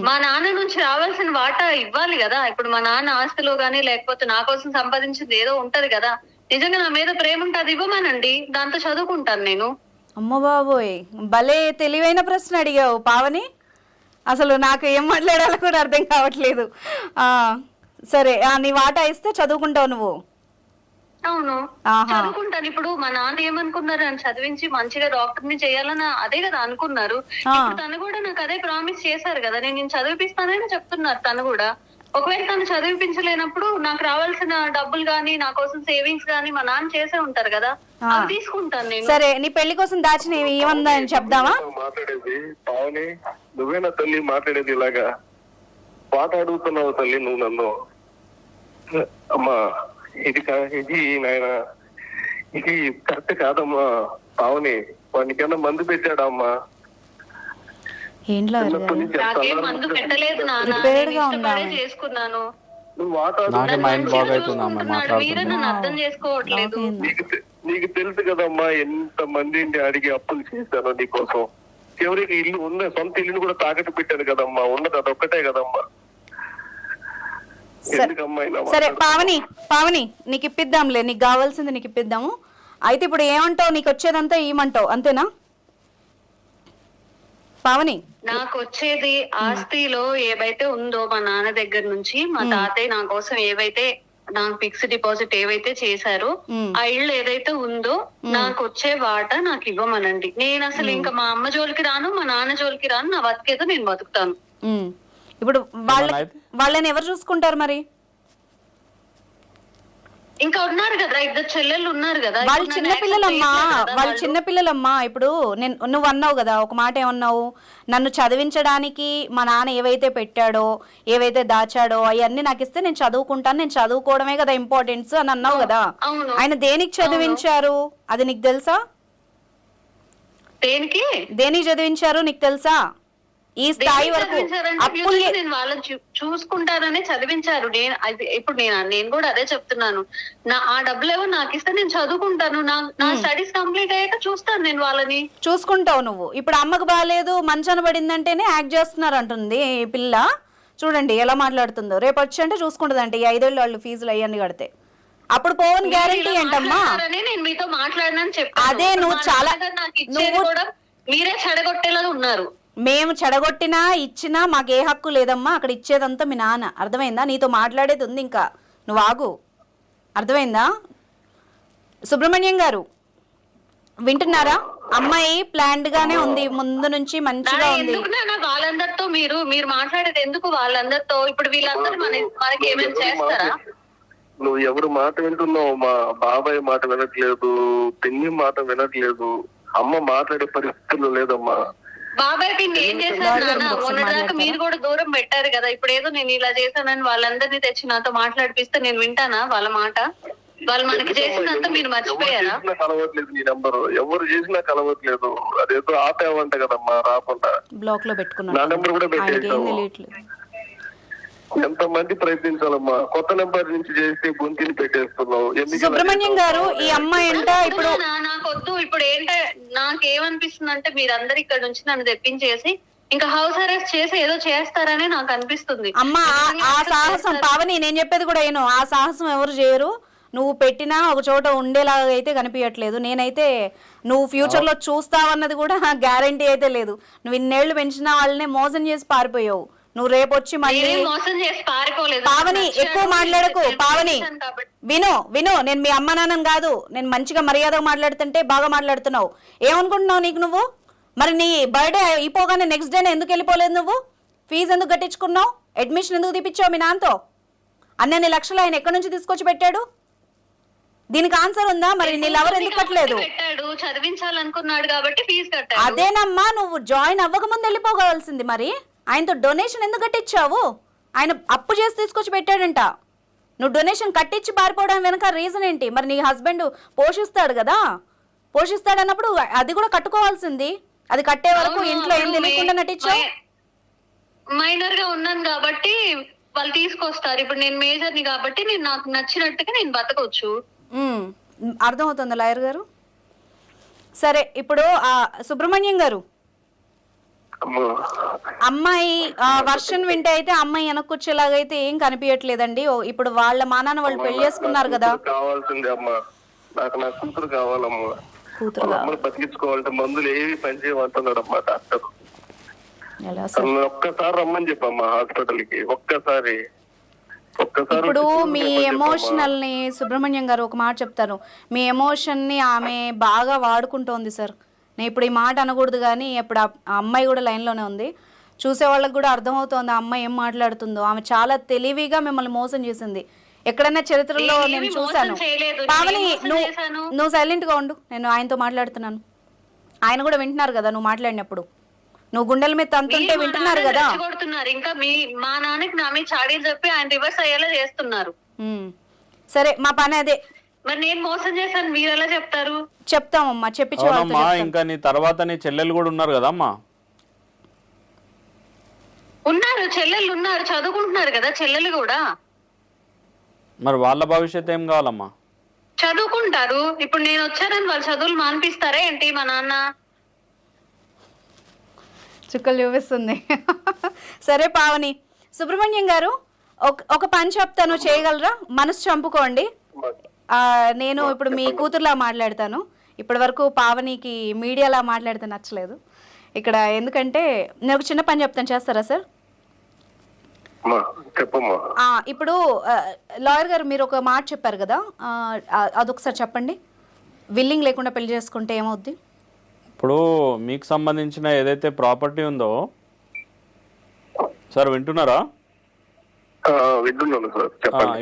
మా నాన్న నుంచి రావాల్సిన వాటా ఇవ్వాలి కదా. ఇప్పుడు మా నాన్న ఆస్తిలో గానీ లేకపోతే నా కోసం సంపాదించింది ఏదో ఉంటది కదా. నిజంగా నా మీద ప్రేమ ఉంటే అది ఇవ్వమనండి, దాంతో చదువుకుంటాను నేను. అమ్మ బాబోయ్, భలే తెలివైన ప్రశ్న అడిగావు పావని. అసలు నాకు ఏం మాట్లాడాలో కూడా అర్థం కావట్లేదు. సరే, నీ వాటా ఇస్తే చదువుకుంటావు నువ్వు? అవును, చదువుకుంటాను. ఇప్పుడు మా నాన్న ఏమనుకున్నారు, నన్ను చదివించి మంచిగా డాక్టర్ ని చేయాలని అదే కదా అనుకున్నారు. ఇప్పుడు తను కూడా నాకు అదే ప్రామిస్ చేశారు కదా, నేను చదివిపిస్తానని చెప్తున్నారు తను కూడా. ఒకవేళ తను చదివించలేనప్పుడు నాకు రావాల్సిన డబ్బులు గానీ, నా కోసం సేవింగ్స్ గానీ మా నాన్న చేసే ఉంటారు కదా, అవి తీసుకుంటాను నేను. సరే, నీ పెళ్లి కోసం దాచిన ఏమందా అని చెప్దామా? మాట్లాడేది పావని, నువ్వేనా తల్లి మాట్లాడేది ఇలాగా? పాట అడుగుతున్నావు తల్లి నువ్వు నన్ను. అమ్మా, ఇది నాయన, ఇది కరెక్ట్ కాదమ్మా. పావని, వాడికన్నా మందు పెట్టాడా అమ్మా? నాకేం మందు పెట్టలేదు నాన్న, చేసుకున్నాను. మీరే నన్ను అర్థం చేసుకోవట్లేదు. నీకు తెలుసు కదమ్మా ఎంత మందిని అడిగి అప్పులు చేశాను నీకోసం. చివరికి ఇల్లు ఉన్న సొంత ఇల్లుని కూడా తాకట్టు పెట్టాను కదమ్మా. ఉన్నది అదొక్కటే కదమ్మా. సరే పావని, నీకు ఇప్పిద్దాంలే, నీకు కావాల్సింది నీకు ఇప్పిద్దాము. అయితే ఇప్పుడు ఏమంటావు? నీకు వచ్చేదంతా ఏమంటావు, అంతేనా పావని? నాకు వచ్చేది ఆస్తిలో ఏవైతే ఉందో మా నాన్న దగ్గర నుంచి, మా తాతయ్య నా కోసం ఏవైతే నాకు ఫిక్స్డ్ డిపాజిట్ ఏవైతే చేశారో ఆ ఇల్లు ఏదైతే ఉందో నాకు వచ్చే వాటా నాకు ఇవ్వమనండి. నేను అసలు ఇంకా మా అమ్మ జోలికి రాను, మా నాన్న జోలికి రాను. నా బతికేదో నేను బతుకుతాను. ఇప్పుడు వాళ్ళని ఎవరు చూసుకుంటారు మరి? ఇంకా ఉన్నారు కదా, ఇద్దరు చెల్లెళ్ళు ఉన్నారు కదా. వాళ్ళు చిన్నపిల్లలమ్మా. ఇప్పుడు నువ్వు అన్నావు కదా ఒక మాట, ఏమన్నావు? నన్ను చదివించడానికి మా నాన్న ఏవైతే పెట్టాడో, ఏవైతే దాచాడో అవన్నీ నాకు ఇస్తే నేను చదువుకుంటాను, నేను చదువుకోవడమే కదా ఇంపార్టెన్స్ అని అన్నావు కదా. ఆయన దేనికి చదివించారు అది నీకు తెలుసా? దేనికి చదివించారు నీకు తెలుసా? ఈ స్థాయి వరకు నేను వాళ్ళని చూసుకుంటానని చదివించారు. ఇప్పుడు నేను కూడా అదే చెప్తున్నాను. ఆ డబ్బులేవో నాకు ఇస్తే నేను చదువుకుంటాను. నా స్టడీస్ కంప్లీట్ అయ్యాక చూస్తాను నేను వాళ్ళని. చూసుకుంటావు నువ్వు. ఇప్పుడు అమ్మకు బాగాలేదు, మంచాన పడిందంటేనే యాక్ట్ చేస్తున్నారు అంటుంది పిల్ల. చూడండి ఎలా మాట్లాడుతుందో. రేపు వచ్చి అంటే చూసుకుంటదంటే ఈ 5 ఏళ్ళు వాళ్ళు ఫీజులు అయ్యన్ని కడితే. అప్పుడు పోవని గ్యారంటీ ఏంటమ్మా? నేను మీతో మాట్లాడినని చెప్పాను. అదే నువ్వు చాలా మీరే చెడగొట్టేలా ఉన్నారు. మేము చెడగొట్టినా ఇచ్చినా మాకే హక్కు లేదమ్మా. అక్కడ ఇచ్చేదంతా మీ నాన్న. అర్థమైందా? నీతో మాట్లాడేది ఉంది, ఇంకా నువ్వు ఆగు. అర్థమైందా? సుబ్రహ్మణ్యం గారు, వింటున్నారా? అమ్మాయి ప్లాన్డ్ గానే ఉంది, ముందు నుంచి మంచిగా ఉంది. ఎందుకు నాన్న వాళ్ళందరితో మీరు మాట్లాడేది ఎందుకు వాళ్ళందరితో? ఇప్పుడు వీళ్ళందరూ మనకి ఏమైనా చేస్తారా? నువ్వు ఎవరు మాట వింటున్నావు? మా బాబాయ్ మాట వినట్లేదు, పిన్ని మాట వినట్లేదు, అమ్మ మాట్లాడే పరిస్థితుల్లో లేదమ్మా. బాబాయ్ పిన్ని ఏం చేశారు నాన్న? మొన్నటిదాకా మీరు కూడా దూరం పెట్టారు కదా. ఇప్పుడు ఏదో నేను ఇలా చేశానని వాళ్ళందరినీ తెచ్చి నాతో మాట్లాడిపిస్తే నేను వింటానా వాళ్ళ మాట? వాళ్ళు మనకి చేసినంత మీరు మర్చిపోయారా? కలవట్లేదు నీ నెంబరు, ఎవరు చేసినా కలవట్లేదు. అదేదో ఆపేవంట కదమ్మా రాకుండా. బ్లాక్ లో నా పెట్టుకున్నాను, నెంబర్ కూడా ఆయనకి ఏం పెట్టేసావు. తెలియట్లేదు. ఎంత మంది ప్రయత్నించాలమ్మా, కొత్త నెంబర్ నుంచి చేస్తే గొంతుని పెట్టేస్తున్నావు. ఎందుకు ఇలా సుబ్రహ్మణ్యం గారు, ఈ అమ్మాయి అంట ఇప్పుడు నాకొద్దు. ఇప్పుడు నాకేమనిపిస్తుంది అంటే మీరందరు ఇక్కడ నుంచి నన్ను తెప్పించేసి ఇంకా హౌస్ అరెస్ట్ చేసి ఏదో చేస్తారని నాకు అనిపిస్తుంది. అమ్మ ఆ సాహసం, పావని నేను చెప్పేది కూడా ఏను, ఆ సాహసం ఎవరు చేయరు. నువ్వు పెట్టినా ఒక చోట ఉండేలాగా అయితే కనిపించట్లేదు. నేనైతే నువ్వు ఫ్యూచర్ లో చూస్తావన్నది కూడా గ్యారంటీ అయితే లేదు. నువ్వు ఇన్నేళ్లు పెంచిన వాళ్ళనే మోసం చేసి పారిపోయావు. నువ్వు రేపు వచ్చి మళ్ళీ మోసం చేసి పారిపోలేదు. పావని ఎక్కువ మాట్లాడకు. పావని విను, నేను మీ అమ్మ నాన్నని కాదు, నేను మంచిగా మర్యాదగా మాట్లాడుతుంటే బాగా మాట్లాడుతున్నావు. ఏమనుకుంటున్నావు నీకు నువ్వు? మరి నీ బర్త్డే అయిపోగానే నెక్స్ట్ డేనే ఎందుకు వెళ్ళిపోలేదు నువ్వు? ఫీజు ఎందుకు కట్టించుకున్నావు? అడ్మిషన్ ఎందుకు తీపిచ్చావు మీ నాన్నతో? అన్నన్ని లక్షలు ఆయన ఎక్కడి నుంచి తీసుకొచ్చి పెట్టాడు? దీనికి ఆన్సర్ ఉందా? మరి నీ లవర్ ఎందుకు కట్టలేదు? చదివించాలనుకున్నాడు కాబట్టి ఫీజు కట్టాడు. అదేనమ్మా, నువ్వు జాయిన్ అవ్వక ముందు వెళ్ళిపోగలసింది. మరి ఆయనతో డొనేషన్ ఎందుకు కట్టించావు? ఆయన అప్పు చేసి తీసుకొచ్చి పెట్టాడంట. నువ్వు డొనేషన్ కట్టించి పారిపోవడం వెనక రీజన్ ఏంటి? మరి నీ హస్బెండ్ పోషిస్తాడు కదా, పోషిస్తాడన్నప్పుడు అది కూడా కట్టుకోవాల్సింది. అది కట్టే వరకు ఇంట్లో ఏం తెలియకుండా నటించావు. మైనర్ గా ఉన్నాను కాబట్టి వాళ్ళు తీసుకొస్తారు. ఇప్పుడు నేను మేజర్ ని కాబట్టి నేను నాకు నచ్చినట్టుగా నేను బతకొచ్చు. అర్థమవుతుంది లాయర్ గారు. సరే, ఇప్పుడు సుబ్రహ్మణ్యం గారు, అమ్మాయి వర్షన్ వింటే అయితే అమ్మాయి వెనక్కొచ్చేలాగైతే ఏం కనిపించట్లేదండి. ఇప్పుడు వాళ్ళ మానాన్న వాళ్ళు పెళ్లి చేసుకున్నారు కదా. కావాల్సింది అమ్మా, నాకు నా కూతురు కావాలమ్మా. కూతురు బతికించుకోవాలంటే మందులు ఏవి పనిచేయమంటున్నాడమ్మా డాక్టర్. ఒక్కసారి రమ్మని చెప్పమ్మా హాస్పిటల్ కి. ఒక్కసారి ఇప్పుడు మీ ఎమోషనల్ ని, సుబ్రహ్మణ్యం గారు ఒక మాట చెప్తాను, మీ ఎమోషన్ ని ఆమె బాగా వాడుకుంటోంది సార్. నేను ఇప్పుడు ఈ మాట అనకూడదు కానీ ఇప్పుడు ఆ అమ్మాయి కూడా లైన్లోనే ఉంది. చూసే వాళ్ళకి కూడా అర్థమవుతోంది ఆ అమ్మాయి ఏం మాట్లాడుతుందో. ఆమె చాలా తెలివిగా మిమ్మల్ని మోసం చేసింది. ఎక్కడైనా చరిత్రలో నేను చూశాను. పావని, నువ్వు సైలెంట్ గా ఉండు, నేను ఆయనతో మాట్లాడుతున్నాను. ఆయన కూడా వింటున్నారు కదా నువ్వు మాట్లాడినప్పుడు. నువ్వు గుండెల మీద తంతుంటే వింటున్నారు కదా. ఇంకా మా నాన్నకి నా మీద చాడీలు చెప్పి ఆయన రివర్స్ అయ్యేలా చేస్తున్నారు. సరే, మా పని అదే. మరి నేను మోసం చేశాను మీరు ఎలా చెప్తారు? చెప్తామమ్మా, చెప్పించమ్మా. ఇంకా నీ తర్వాత నీ చెల్లెలు కూడా ఉన్నారు కదా అమ్మా? ఉన్నారు, చెల్లెళ్ళు ఉన్నారు, చదువుకుంటున్నారు కదా చెల్లెలు కూడా. మరి వాళ్ళ భవిష్యత్తు ఏం కావాలమ్మా? చదువుకుంటారు. ఇప్పుడు నేను వచ్చానని వాళ్ళు చదువులు మానిపిస్తారా ఏంటి మా నాన్న? చుక్కలు చూపిస్తుంది. సరే పావని, సుబ్రహ్మణ్యం గారు ఒక పని చెప్తాను, చేయగలరా? మనసు చంపుకోండి. నేను ఇప్పుడు మీ కూతురులా మాట్లాడతాను. ఇప్పటి వరకు పావనికి మీడియాలా మాట్లాడితే నచ్చలేదు ఇక్కడ. ఎందుకంటే నేను ఒక చిన్న పని చెప్తాను, చేస్తారా సార్? ఇప్పుడు లాయర్ గారు మీరు ఒక మాట చెప్పారు కదా, అదొకసారి చెప్పండి. విల్లింగ్ లేకుండా పెళ్లి చేసుకుంటే ఏమవుద్ది? ఇప్పుడు మీకు సంబంధించిన ఏదైతే ప్రాపర్టీ ఉందో సార్, వింటున్నారా?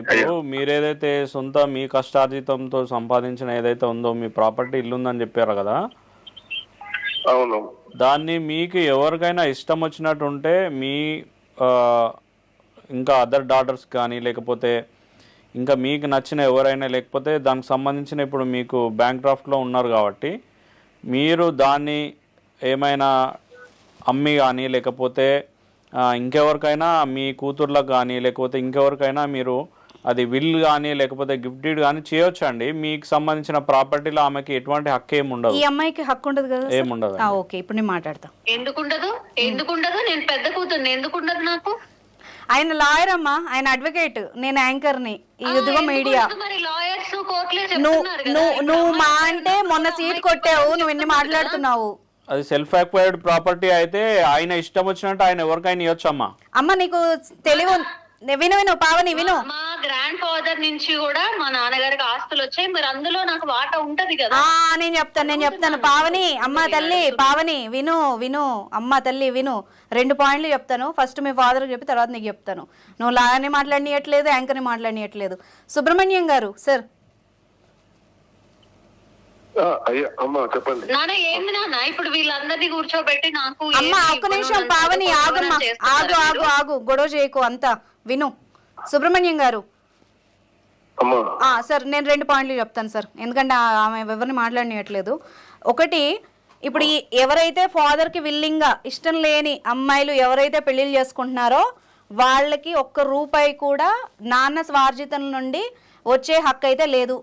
ఇప్పుడు మీరేదైతే సొంత మీ కష్టార్జితంతో సంపాదించిన ఏదైతే ఉందో మీ ప్రాపర్టీ ఇల్లు ఉందని చెప్పారు కదా, అవును. దాన్ని మీకు ఎవరికైనా ఇష్టం వచ్చినట్టు ఉంటే మీ ఇంకా అదర్ డాటర్స్ కానీ లేకపోతే ఇంకా మీకు నచ్చిన ఎవరైనా, లేకపోతే దానికి సంబంధించిన ఇప్పుడు మీకు బ్యాంక్ డ్రాఫ్ట్లో ఉన్నారు కాబట్టి మీరు దాన్ని ఏమైనా అమ్మి కానీ లేకపోతే ఇంకెవరికైనా మీ కూతుర్లకు కానీ లేకపోతే ఇంకెవరికైనా మీరు అది విల్ కానీ లేకపోతే గిఫ్ట్ డీడ్ కానీ చేయొచ్చు అండి. మీకు సంబంధించిన ప్రాపర్టీలో ఆమెకి ఎటువంటి హక్కు ఏమి ఉండదు. ఈ అమ్మాయికి హక్కు ఉండదు కదా? ఏముండదు. ఓకే, ఇప్పుడు నేను మాట్లాడతా. ఎందుకుండదు? నేను పెద్ద కూతురు, ఎందుకుండదు నాకు? ఆయన లాయర్ అమ్మా, ఆయన అడ్వకేట్, నేను యాంకర్ ని. ఇదిగో మీడియా. నువ్వు మా అంటే మొన్న సీట్ కొట్టావు, నువ్వు ఎన్ని మాట్లాడుతున్నావు? అది సెల్ఫ్ అక్వైర్డ్ ప్రాపర్టీ అయితే ఆయన ఇష్టం వచ్చినట్టు ఆయన ఎవరికైనా ఇవ్వచ్చు అమ్మా. అమ్మ నీకు తెలివి. విను పావని, విను. మా గ్రాండ్ ఫాదర్ నుంచి కూడా మా నాన్నగారికి ఆస్తులు వచ్చాయి, మరి అందులో నాకు వాటా ఉంటది కదా. నేను చెప్తాను పావని, అమ్మ తల్లి పావని, విను అమ్మ తల్లి విను. 2 పాయింట్లు చెప్తాను. ఫస్ట్ మీ ఫాదర్కి చెప్పి తర్వాత నీకు చెప్తాను. నువ్వు లాగానే మాట్లాడనీయట్లేదు, యాంకర్ని మాట్లాడనీయట్లేదు. సుబ్రహ్మణ్యం గారు సార్. అయ్యా అమ్మ చెప్పండి. నాన్న ఏంది నాన్న ఇప్పుడు వీళ్ళందరినీ కూర్చోబెట్టి నాకు అమ్మ ఒక్క నిమిషం పావని, ఆగమ్మా, ఆగు, గొడవ చేయకు, అంతా విను. సుబ్రహ్మణ్యం గారు సార్, నేను 2 పాయింట్లు చెప్తాను సార్, ఎందుకంటే ఆమె ఎవరిని మాట్లాడనీయట్లేదు. ఒకటి, ఇప్పుడు ఎవరైతే ఫాదర్కి విల్లింగ్గా ఇష్టం లేని అమ్మాయిలు ఎవరైతే పెళ్లిళ్ళు చేసుకుంటున్నారో వాళ్ళకి ₹1 కూడా నాన్న స్వార్జితం నుండి వచ్చే హక్కు అయితే లేదు.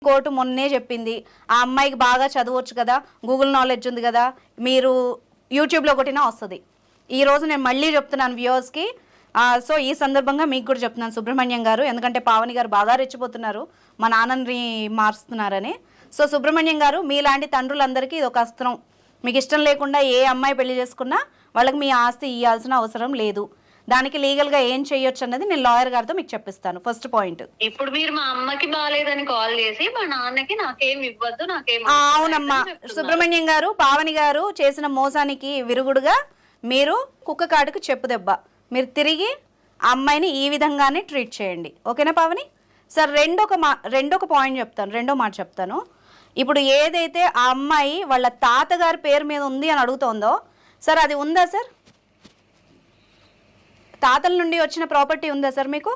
కోర్టు మొన్నే చెప్పింది. ఆ అమ్మాయికి బాగా చదవచ్చు కదా, గూగుల్ నాలెడ్జ్ ఉంది కదా, మీరు యూట్యూబ్లో కొట్టినా వస్తుంది. ఈరోజు నేను మళ్ళీ చెప్తున్నాను వ్యూవర్స్కి. సో ఈ సందర్భంగా మీకు కూడా చెప్తున్నాను సుబ్రహ్మణ్యం గారు, ఎందుకంటే పావని గారు బాగా రెచ్చిపోతున్నారు మా నాన్నని మారుస్తున్నారని. సో సుబ్రహ్మణ్యం గారు, మీలాంటి తండ్రులందరికీ ఇది ఒక అస్త్రం. మీకు ఇష్టం లేకుండా ఏ అమ్మాయి పెళ్లి చేసుకున్నా వాళ్ళకి మీ ఆస్తి ఇవ్వాల్సిన అవసరం లేదు. దానికి లీగల్గా ఏం చేయొచ్చు అన్నది నేను లాయర్ గారితో మీకు చెప్పిస్తాను. ఫస్ట్ పాయింట్, ఇప్పుడు మీరు మా అమ్మకి బాగాలేదని కాల్ చేసి మా నాన్నకి నాకేం ఇవ్వద్దు, నాకేం. అవునమ్మా సుబ్రహ్మణ్యం గారు, పావని గారు చేసిన మోసానికి విరుగుడుగా మీరు కుక్క కాటుకు చెప్పు దెబ్బ. మీరు తిరిగి ఆ అమ్మాయిని ఈ విధంగానే ట్రీట్ చేయండి, ఓకేనా పావని? సార్ రెండొక పాయింట్ చెప్తాను, రెండో మాట చెప్తాను. ఇప్పుడు ఏదైతే ఆ అమ్మాయి వాళ్ళ తాతగారి పేరు మీద ఉంది అని అడుగుతోందో సార్, అది ఉందా సార్? తాతల నుండి వచ్చిన ప్రాపర్టీ ఉందా సార్ మీకు?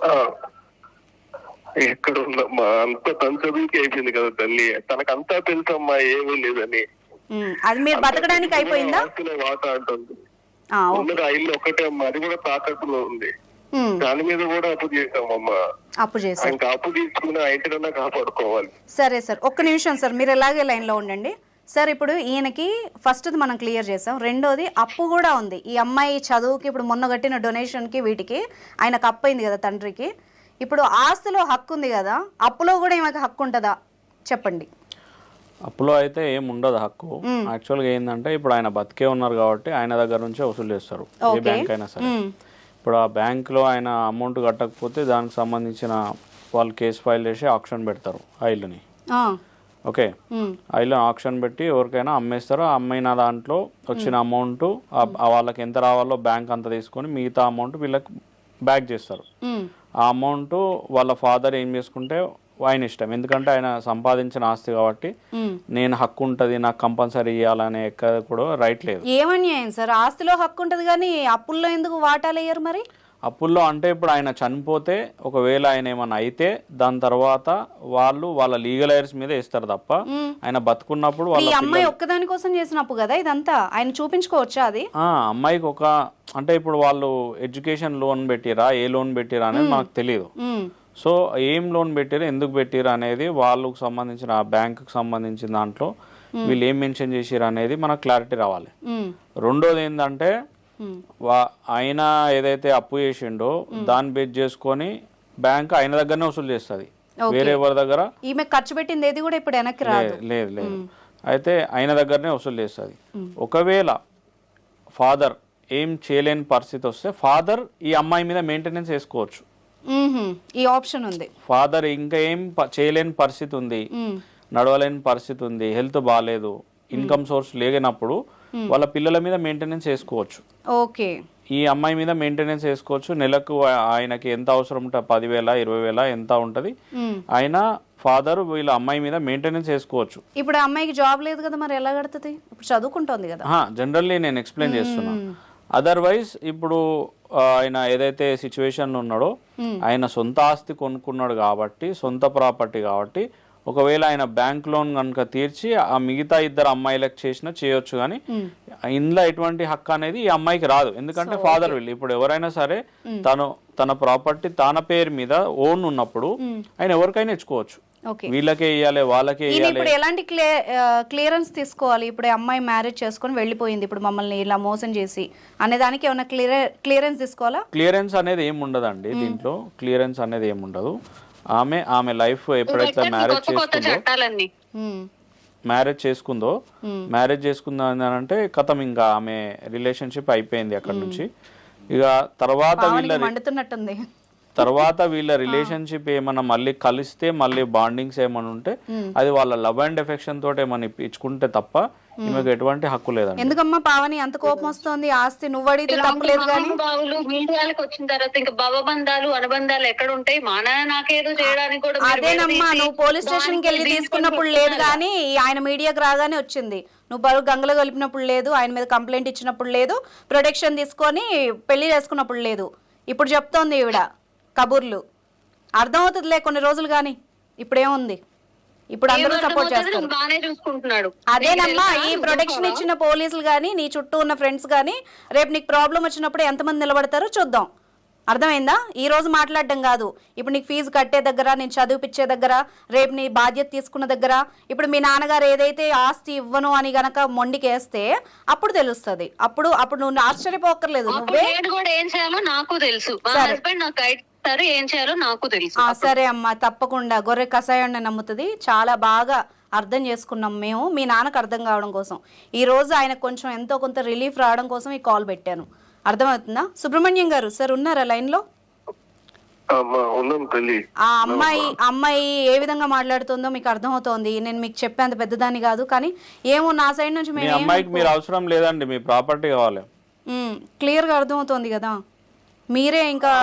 ఎక్కడ ఉందమ్మా, అంత తనచదువుకి అయిపోయింది కదా తల్లి, తనకంతా తెలుసమ్మా ఏమీ లేదని. అది మీరు బతకడానికి అయిపోయిందా? వాటా అంటుంది ఉన్నది ఆ ఇల్లు ఒకటే అమ్మా, అది కూడా తాకట్టులో ఉంది. దాని మీద కూడా అప్పు చేసామమ్మా. అప్పు చేసాం, ఇంకా అప్పు తీసుకుని ఆ ఇంటికన్నా కాపాడుకోవాలి. సరే సార్, ఒక్క నిమిషం సార్, మీరు ఎలాగే లైన్లో ఉండండి సార్. ఇప్పుడు ఈయనకి ఫస్ట్ది మనం క్లియర్ చేసాం. రెండోది, అప్పు కూడా ఉంది. ఈ అమ్మాయి చదువుకి ఇప్పుడు మొన్న కట్టిన డొనేషన్కి వీటికి ఆయనకు అప్పు అయింది కదా తండ్రికి. ఇప్పుడు ఆస్తిలో హక్కు ఉంది కదా, అప్పులో కూడా ఈమెకి హక్కు ఉంటుందా చెప్పండి? అప్పులో అయితే ఏం ఉండదు హక్కు. యాక్చువల్గా ఏంటంటే ఇప్పుడు ఆయన బతికే ఉన్నారు కాబట్టి ఆయన దగ్గర నుంచే వసూలు చేస్తారు ఏ బ్యాంక్ అయినా సరే. ఇప్పుడు ఆ బ్యాంక్లో ఆయన అమౌంట్ కట్టకపోతే దానికి సంబంధించిన వాళ్ళు కేసు ఫైల్ చేసి ఆక్షన్ పెడతారు ఆ ఇల్లుని. ఓకే, ఆ ఇల్లు ఆక్షన్ పెట్టి ఎవరికైనా అమ్మేస్తారు. ఆ అమ్మిన దాంట్లో వచ్చిన అమౌంట్ వాళ్ళకి ఎంత రావాలో బ్యాంక్ అంత తీసుకొని మిగతా అమౌంట్ వీళ్ళకి బ్యాక్ చేస్తారు. ఆ అమౌంట్ వాళ్ళ ఫాదర్ ఏం చేసుకుంటే ఆయన ఇష్టం, ఎందుకంటే ఆయన సంపాదించిన ఆస్తి కాబట్టి నేను హక్కు ఉంటుంది, నాకు కంపల్సరీ ఇవ్వాలనే ఎక్కడ కూడా రైట్ లేదు. ఏమన్యాయం సార్, ఆస్తిలో హక్కు ఉంటుంది కానీ అప్పుల్లో ఎందుకు వాటాలు అయ్యారు మరి? అప్పుల్లో అంటే ఇప్పుడు ఆయన చనిపోతే ఒకవేళ ఆయన ఏమైనా అయితే దాని తర్వాత వాళ్ళు వాళ్ళ లీగల్ ఎయిర్స్ మీద ఇస్తారు తప్ప ఆయన బతుకున్నప్పుడు ఈ అమ్మాయి ఒక్కదాని కోసం చేసిన అప్పు కదా ఇదంతా, ఆయన చూపించుకోవచ్చా అది? అమ్మాయికి ఒక అంటే ఇప్పుడు వాళ్ళు ఎడ్యుకేషన్ లోన్ పెట్టిరా, ఏ లోన్ పెట్టిరా అనేది మనకు తెలియదు. సో ఏం లోన్ పెట్టారు, ఎందుకు పెట్టారు అనేది వాళ్ళకు సంబంధించిన ఆ బ్యాంకుకి సంబంధించిన దాంట్లో వీళ్ళు ఏం మెన్షన్ చేసారు అనేది మనకు క్లారిటీ రావాలి. రెండోది ఏంటంటే ఆయన ఏదైతే అప్పు చేసిండో దాన్ని బేస్ చేసుకొని బ్యాంక్ ఆయన దగ్గరనే వసూలు చేస్తుంది, వేరే ఎవరి దగ్గర. ఈమె ఖర్చు పెట్టింది ఏది కూడా ఇప్పుడు వెనక్కి రాదు. లేదు అయితే ఆయన దగ్గరనే వసూలు చేస్తుంది. ఒకవేళ ఫాదర్ ఏం చేయలేని పరిస్థితి వస్తే ఫాదర్ ఈ అమ్మాయి మీద మెయింటెనెన్స్ వేసుకోవచ్చు. ఈ ఆప్షన్ ఉంది. ఫాదర్ ఇంకా ఏం చేయలేని పరిస్థితి ఉంది, నడవలేని పరిస్థితి ఉంది, హెల్త్ బాగాలేదు, ఇన్కమ్ సోర్స్ లేనప్పుడు వాళ్ళ పిల్లల మీద మెయింటెనెన్స్ వేసుకోవచ్చు. ఓకే, ఈ అమ్మాయి మీద మెయింటెనెన్స్ వేసుకోవచ్చు. నెలకు ఆయనకి ఎంత అవసరం ఉంటుంది, 10,000 20,000 ఎంత ఉంటుంది, ఆయన ఫాదర్ వీళ్ళ అమ్మాయి మీద మెయింటెనెన్స్ వేసుకోవచ్చు. ఇప్పుడు అమ్మాయికి జాబ్ లేదు కదా, మరి ఎలా కడుతుంది? ఇప్పుడు చదువుకుంటోంది కదా. జనరల్లీ నేను ఎక్స్ప్లెయిన్ చేస్తున్నా. అదర్వైజ్ ఇప్పుడు ఆయన ఏదైతే సిచ్యువేషన్ ఉన్నాడో ఆయన సొంత ఆస్తి కొనుక్కున్నాడు కాబట్టి, సొంత ప్రాపర్టీ కాబట్టి, ఒకవేళ ఆయన బ్యాంక్ లోన్ కనుక తీర్చి ఆ మిగతా 2 అమ్మాయిలకు చేసినా చేయొచ్చు. కానీ ఇందులో ఎటువంటి హక్కు అనేది ఈ అమ్మాయికి రాదు, ఎందుకంటే ఫాదర్ వీళ్ళు ఇప్పుడు ఎవరైనా సరే తన ప్రాపర్టీ తన పేరు మీద ఓన్ ఉన్నప్పుడు ఆయన ఎవరికైనా ఇచ్చుకోవచ్చు. వీళ్ళకే ఇవ్వాలి, వాళ్ళకే ఇవ్వాలి. ఇప్పుడు ఎలాంటి క్లియరెన్స్ తీసుకోవాలి? ఇప్పుడు అమ్మాయి మ్యారేజ్ చేసుకొని వెళ్ళిపోయింది, ఇప్పుడు మమ్మల్ని ఇలా మోసం చేసి అనే దానికి ఏమైనా క్లియరెన్స్ తీసుకోవాలా? క్లియరెన్స్ అనేది ఏం ఉండదండి దీంట్లో, క్లియరెన్స్ అనేది ఏం ఉండదు. ఆమె లైఫ్ ఎప్పుడైతే మ్యారేజ్ చేసుకుందో అని అంటే కథం, ఇంకా ఆమె రిలేషన్షిప్ అయిపోయింది అక్కడ నుంచి. ఇక తర్వాత తర్వాత వీళ్ళ రిలేషన్షిప్ ఏమన్నా మళ్ళీ కలిస్తే మళ్ళీ బాండింగ్స్ ఏమన్నా ఉంటే అది వాళ్ళ లవ్ అండ్ ఎఫెక్షన్ తోటి ఏమన్నా ఇచ్చుకుంటే తప్ప ఈమెకు ఎటువంటి హక్కు లేదండి. ఎందుకమ్మా పావని అంత కోపం వస్తుంది? ఆస్తి నువ్వు అడిగితే తప్పలేదు కానీ బావులు మీడియాలకు వచ్చిన తర్వాత ఇంకా భవబంధాలు అనుబంధాలు ఎక్కడ ఉంటాయి? మా నాన్న నాకేదో చేయడానికి కూడా మీరు అదేనమ్మా, విడదీసి నువ్వు పోలీస్ స్టేషన్కి వెళ్ళి దానికి తీసుకున్నప్పుడు లేదు కానీ ఆయన మీడియాకి రాగానే వచ్చింది. నువ్వు బరువు గంగలో కలిపినప్పుడు లేదు, ఆయన మీద కంప్లైంట్ ఇచ్చినప్పుడు లేదు, ప్రొటెక్షన్ తీసుకొని పెళ్లి చేసుకున్నప్పుడు లేదు. ఇప్పుడు చెప్తోంది ఈవిడ కబుర్లు. అర్థమవుతుందిలే కొన్ని రోజులు కానీ. ఇప్పుడేముంది, ఇప్పుడు అందరూ సపోర్ట్ చేస్తారు. బాగానే చూసుకుంటున్నాడు. అదేనమ్మా, ఈ ప్రొటెక్షన్ ఇచ్చిన పోలీసులు కానీ నీ చుట్టూ ఉన్న ఫ్రెండ్స్ కానీ రేపు నీకు ప్రాబ్లం వచ్చినప్పుడు ఎంతమంది నిలబడతారో చూద్దాం. అర్థమైందా? ఈ రోజు మాట్లాడడం కాదు, ఇప్పుడు నీకు ఫీజు కట్టే దగ్గర, నేను చదివిపించే దగ్గర, రేపు నీ బాధ్యత తీసుకున్న దగ్గర. ఇప్పుడు మీ నాన్నగారు ఏదైతే ఆస్తి ఇవ్వను అని గనక మొండికేస్తే అప్పుడు తెలుస్తుంది. అప్పుడు నువ్వు ఆశ్చర్యపోక్కర్లేదు. నువ్వే కూడా ఏం చేయాలో నాకు తెలుసు. మా హస్బెండ్ నాకు గైడ్ చేస్తారు, ఏం చేయాలో నాకు తెలుసు. సరే అమ్మా, తప్పకుండా గొర్రె కషాయాన్ని నమ్ముతుంది. చాలా బాగా అర్థం చేసుకున్నాం మేము, మీ నాన్నకు అర్థం కావడం కోసం. ఈ రోజు ఆయన కొంచెం ఎంతో కొంత రిలీఫ్ రావడం కోసం ఈ కాల్ పెట్టాను. అర్థమవుతుందా? సుబ్రహ్మణ్యం గారు సార్ ఉన్నారా లైన్ లో? ఆ అమ్మాయి ఏ విధంగా మాట్లాడుతుందో మీకు అర్థమవుతోంది. నేను మీకు చెప్పేంత పెద్దదాన్ని కాదు, కానీ ఏమో నా సైడ్ నుంచి మీ అమ్మాయికి మీరు అవసరం లేదండి, మీ ప్రాపర్టీ కావాలి. క్లియర్ గా అర్థమవుతోంది కదా. మీరే ఇంకా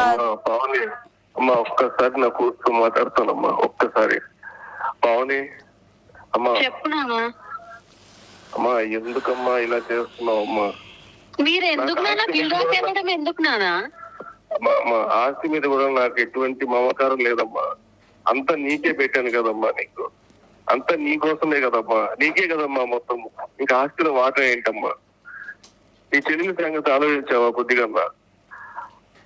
అమ్మా ఒక్కసారి నా కూర్చో మాట్లాడతానమ్మా. ఒక్కసారి పావని అమ్మా. చెప్పున్నాను అమ్మా, ఎందుకమ్మా ఇలా చేస్తున్నావు అమ్మా? మీరు ఎందుకు నానా బిల్ రాసేయడం? ఎందుకు నానా? అమ్మా, ఆస్తి మీద కూడా నాకు ఎటువంటి మమకారం లేదమ్మా. అంతా నీకే పెట్టాను కదమ్మా. నీకు అంతా నీకోసమే కదమ్మా, నీకే కదమ్మా మొత్తం. ఇంకా ఆస్తిలో వాటా ఏంటమ్మా? నీ చెల్లెలి సంగతి ఆలోచించావా కొద్దిగా?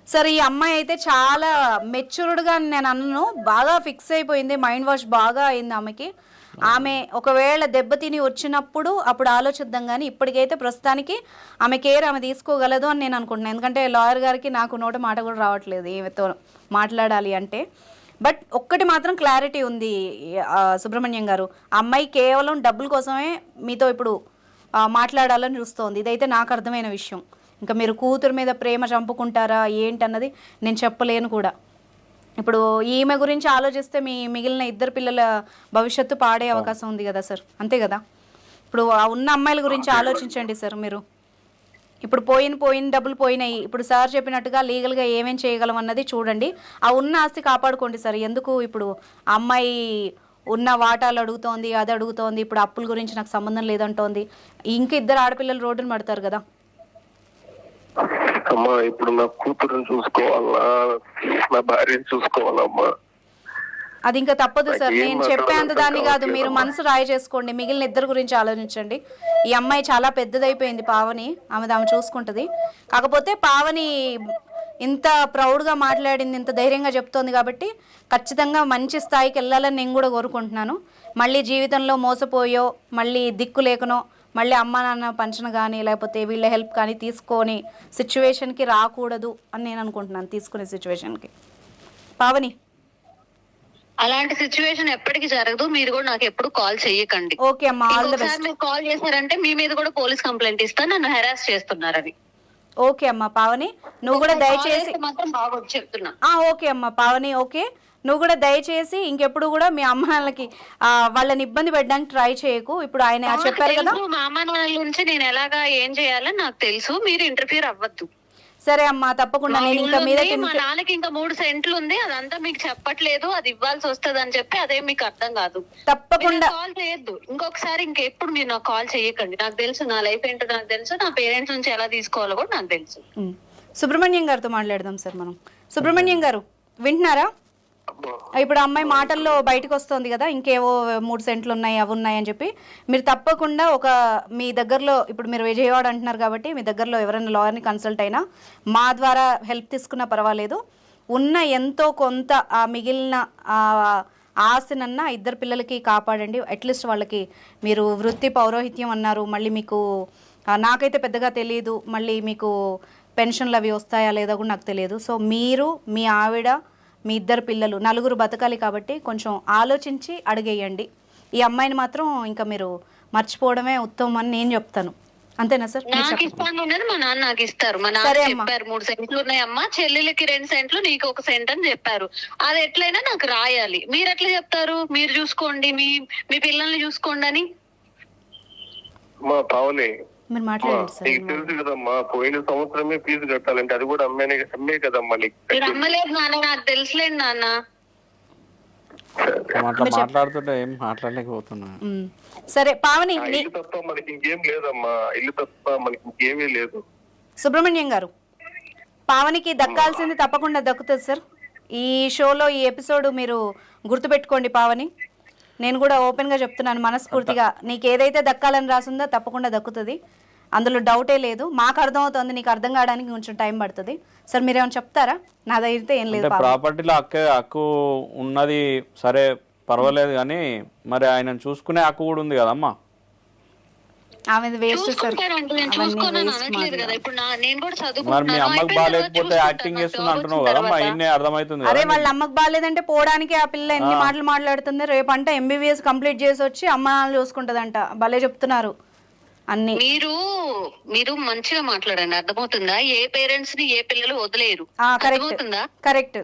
సరే, ఈ అమ్మాయి అయితే చాలా మెచ్యూర్డ్గా నేను అన్నను, బాగా ఫిక్స్ అయిపోయింది. మైండ్ వాష్ బాగా అయింది ఆమెకి. ఆమె ఒకవేళ దెబ్బతిని వచ్చినప్పుడు అప్పుడు ఆలోచిద్దాం, కానీ ఇప్పటికైతే ప్రస్తుతానికి ఆమె కేర్ ఆమె తీసుకోగలదు అని నేను అనుకుంటున్నాను. ఎందుకంటే లాయర్ గారికి నాకు నోట మాట కూడా రావట్లేదు ఈమెతో మాట్లాడాలి అంటే. బట్ ఒక్కటి మాత్రం క్లారిటీ ఉంది సుబ్రహ్మణ్యం గారు, అమ్మాయి కేవలం డబ్బుల కోసమే మీతో ఇప్పుడు మాట్లాడాలని చూస్తోంది. ఇదైతే నాకు అర్థమైన విషయం. ఇంకా మీరు కూతురు మీద ప్రేమ చంపుకుంటారా ఏంటన్నది నేను చెప్పలేను కూడా. ఇప్పుడు ఈమె గురించి ఆలోచిస్తే మీ మిగిలిన ఇద్దరు పిల్లల భవిష్యత్తు పాడే అవకాశం ఉంది కదా సార్, అంతే కదా? ఇప్పుడు ఉన్న అమ్మాయిల గురించి ఆలోచించండి సార్ మీరు. ఇప్పుడు పోయిన డబ్బులు పోయినాయి. ఇప్పుడు సార్ చెప్పినట్టుగా లీగల్గా ఏమేం చేయగలం అన్నది చూడండి. ఆ ఉన్న ఆస్తి కాపాడుకోండి సార్. ఎందుకు ఇప్పుడు అమ్మాయి ఉన్న వాటాలు అడుగుతోంది, అది అడుగుతోంది, ఇప్పుడు అప్పుల గురించి నాకు సంబంధం లేదంటోంది. ఇంక ఇద్దరు ఆడపిల్లలు రోడ్డును పడతారు కదా. అమ్మా, ఇప్పుడు నా కూతురుని చూసుకోవాలా, నా భార్యని చూసుకోవాలమ్మా? అది ఇంకా తప్పదు సార్. నేను చెప్పేంత దాన్ని కాదు, మీరు మనసు రాయి చేసుకోండి. మిగిలిన ఇద్దరు గురించి ఆలోచించండి. ఈ అమ్మాయి చాలా పెద్దదైపోయింది పావని, ఆమె చూసుకుంటుంది. కాకపోతే పావని ఇంత ప్రౌడ్గా మాట్లాడింది, ఇంత ధైర్యంగా చెప్తోంది కాబట్టి ఖచ్చితంగా మంచి స్థాయికి వెళ్ళాలని నేను కూడా కోరుకుంటున్నాను. మళ్ళీ జీవితంలో మోసపోయో, మళ్ళీ దిక్కు లేకనో, మళ్ళీ అమ్మ నాన్న పంచన కానీ లేకపోతే వీళ్ళ హెల్ప్ కానీ తీసుకొని సిచ్యువేషన్కి రాకూడదు అని నేను అనుకుంటున్నాను. తీసుకునే సిచ్యువేషన్కి పావని అలాంటి సిచ్యువేషన్ ఎప్పటికీ జరగదు. మీరు కూడా నాకు ఎప్పుడు కాల్ చెయ్యకండి. ఓకే అమ్మా, ఆల్ ది బెస్ట్. మీరు కాల్ చేశారంటే మీ మీద కూడా పోలీస్ కంప్లైంట్ ఇస్తాను, నన్ను హెరాస్ చేస్తున్నారని. ఓకే అమ్మా పావని, నువ్వు కూడా దయచేసి మాత్రం బాగా చెప్తున్నా. ఓకే అమ్మా పావని, ఓకే. నువ్వు కూడా దయచేసి ఇంకెప్పుడు కూడా మీ అమ్మ నాన్నలకి వాళ్ళని ఇబ్బంది పెట్టడానికి ట్రై చేయకు. ఇప్పుడు ఆయన చెప్పారు కదా, మా అమ్మ నాన్నల నుంచి నేను ఎలాగా ఏం చేయాలని నాకు తెలుసు. మీరు ఇంటర్ఫియర్ అవ్వద్దు. సరే అమ్మా, తప్పకుండా. నేను ఇంకా మీద మా నాన్నకి ఇంకా 3 సెంట్లు ఉంది, అదంతా మీకు చెప్పట్లేదు, అది ఇవ్వాల్సి వస్తుంది అని చెప్పి అదే మీకు అర్థం కాదు. తప్పకుండా కాల్ చేయొద్దు ఇంకొకసారి. ఇంకెప్పుడు మీరు నాకు కాల్ చేయకండి. నాకు తెలుసు నా లైఫ్ ఏంటో నాకు తెలుసు, నా పేరెంట్స్ నుంచి ఎలా తీసుకోవాలో కూడా నాకు తెలుసు. సుబ్రహ్మణ్యం గారితో మాట్లాడదాం సార్ మనం. సుబ్రహ్మణ్యం గారు వింటున్నారా? ఇప్పుడు అమ్మాయి మాటల్లో బయటకు వస్తుంది కదా, ఇంకేవో 3 సెంట్లు ఉన్నాయి, అవి ఉన్నాయి అని చెప్పి. మీరు తప్పకుండా మీ దగ్గరలో, ఇప్పుడు మీరు విజయవాడ అంటున్నారు కాబట్టి మీ దగ్గరలో ఎవరైనా లాయర్ని కన్సల్ట్ అయినా, మా ద్వారా హెల్ప్ తీసుకున్నా పర్వాలేదు. ఉన్న ఎంతో కొంత ఆ మిగిలిన ఆస్తినన్నా ఇద్దరు పిల్లలకి కాపాడండి. అట్లీస్ట్ వాళ్ళకి మీరు వృత్తి పౌరోహిత్యం అన్నారు, మళ్ళీ మీకు నాకైతే పెద్దగా తెలియదు, మళ్ళీ మీకు పెన్షన్లు అవి వస్తాయా లేదా కూడా నాకు తెలియదు. సో మీరు, మీ ఆవిడ, మీ ఇద్దరు పిల్లలు, 4 బతకాలి కాబట్టి కొంచెం ఆలోచించి అడిగేయండి. ఈ అమ్మాయిని మాత్రం ఇంకా మీరు మర్చిపోవడమే ఉత్తమం అని నేను చెప్తాను. అంతేనా సార్? మీరు నాకు చెప్పండి. ఇస్తాను ఉన్నది మా నాన్న నాకు ఇస్తారు. మా సరే నాన్న అమ్మా. చెప్పారు 3 సెంట్లు ఉన్నాయమ్మా, చెల్లెలకి 2 సెంట్లు, నీకు 1 సెంట్ అని చెప్పారు. అది ఎట్లయినా నాకు రాయాలి. మీరు ఎట్లా చెప్తారు మీరు చూసుకోండి, మీ పిల్లల్ని చూసుకోండి అని? మా పావని మీరు మాట్లాడండి సార్. నీకు తెలుసు కదమ్మా, పోయిన సంవత్సరమే ఫీజు కట్టాలంటే అది కూడా అమ్మే కదమ్మా నీకు. మీరు అమ్మలేదు నాన్న, నాకు తెలుసులేండి నాన్న. అట్లా మాట్లాడుతుంటే ఏం మాట్లాడలేకపోతున్నా. సరే పావని, ఆ ఇల్లు తప్ప మనకి ఇంకేం లేదమ్మా, ఇల్లు తప్ప మనకి ఇంకేమీ లేదు. సుబ్రహ్మణ్యం గారు, పావనికి దక్కాల్సింది తప్పకుండా దక్కుతుంది సార్. ఈ షోలో ఈ ఎపిసోడ్ మీరు గుర్తుపెట్టుకోండి పావని. నేను కూడా ఓపెన్గా చెప్తున్నాను మనస్ఫూర్తిగా, నీకు ఏదైతే దక్కాలని రాసిందో తప్పకుండా దక్కుతుంది, అందులో డౌటే లేదు. మాకు అర్థమవుతుంది, నీకు అర్థం కావడానికి కొంచెం టైం పడుతుంది. సార్ మీరేమైనా చెప్తారా? నా దగ్గర ఏం లేదు. ప్రాపర్టీలో హక్కు ఉన్నది సరే పర్వాలేదు, కానీ మరి ఆయన చూసుకునే హక్కు కూడా ఉంది కదమ్మా. ఆమె వేస్ట్ సార్. చూసుకుంటానంటే నేను చూసుకోనని అనట్లేదు కదా. ఇప్పుడు నేను కూడా మరి మీ చదువుకుంటున్నాను, అమ్మకి అయిపోయిన తర్వాత బాగాలేకపోతే యాక్టింగ్ చేస్తుంది అంటున్నావు కదమ్మా, ఇన్నే అర్థమవుతుంది అరే కదా. వాళ్ళ అమ్మకి బాగాలేదంటే పోవడానికి ఆ పిల్ల ఎన్ని మాటలు మాట్లాడుతుంది. రేపు అంటే ఎంబీబీఎస్ కంప్లీట్ చేసి వచ్చి అమ్మ చూసుకుంటదంట. భలే చెప్తున్నారు అన్ని. మీరు మంచిగా మాట్లాడండి, అర్థమవుతుందా? ఏ పేరెంట్స్ ని ఏ పిల్లలు వదిలేరు, కరెక్ట్ అర్థమవుతుందా? కరెక్ట్.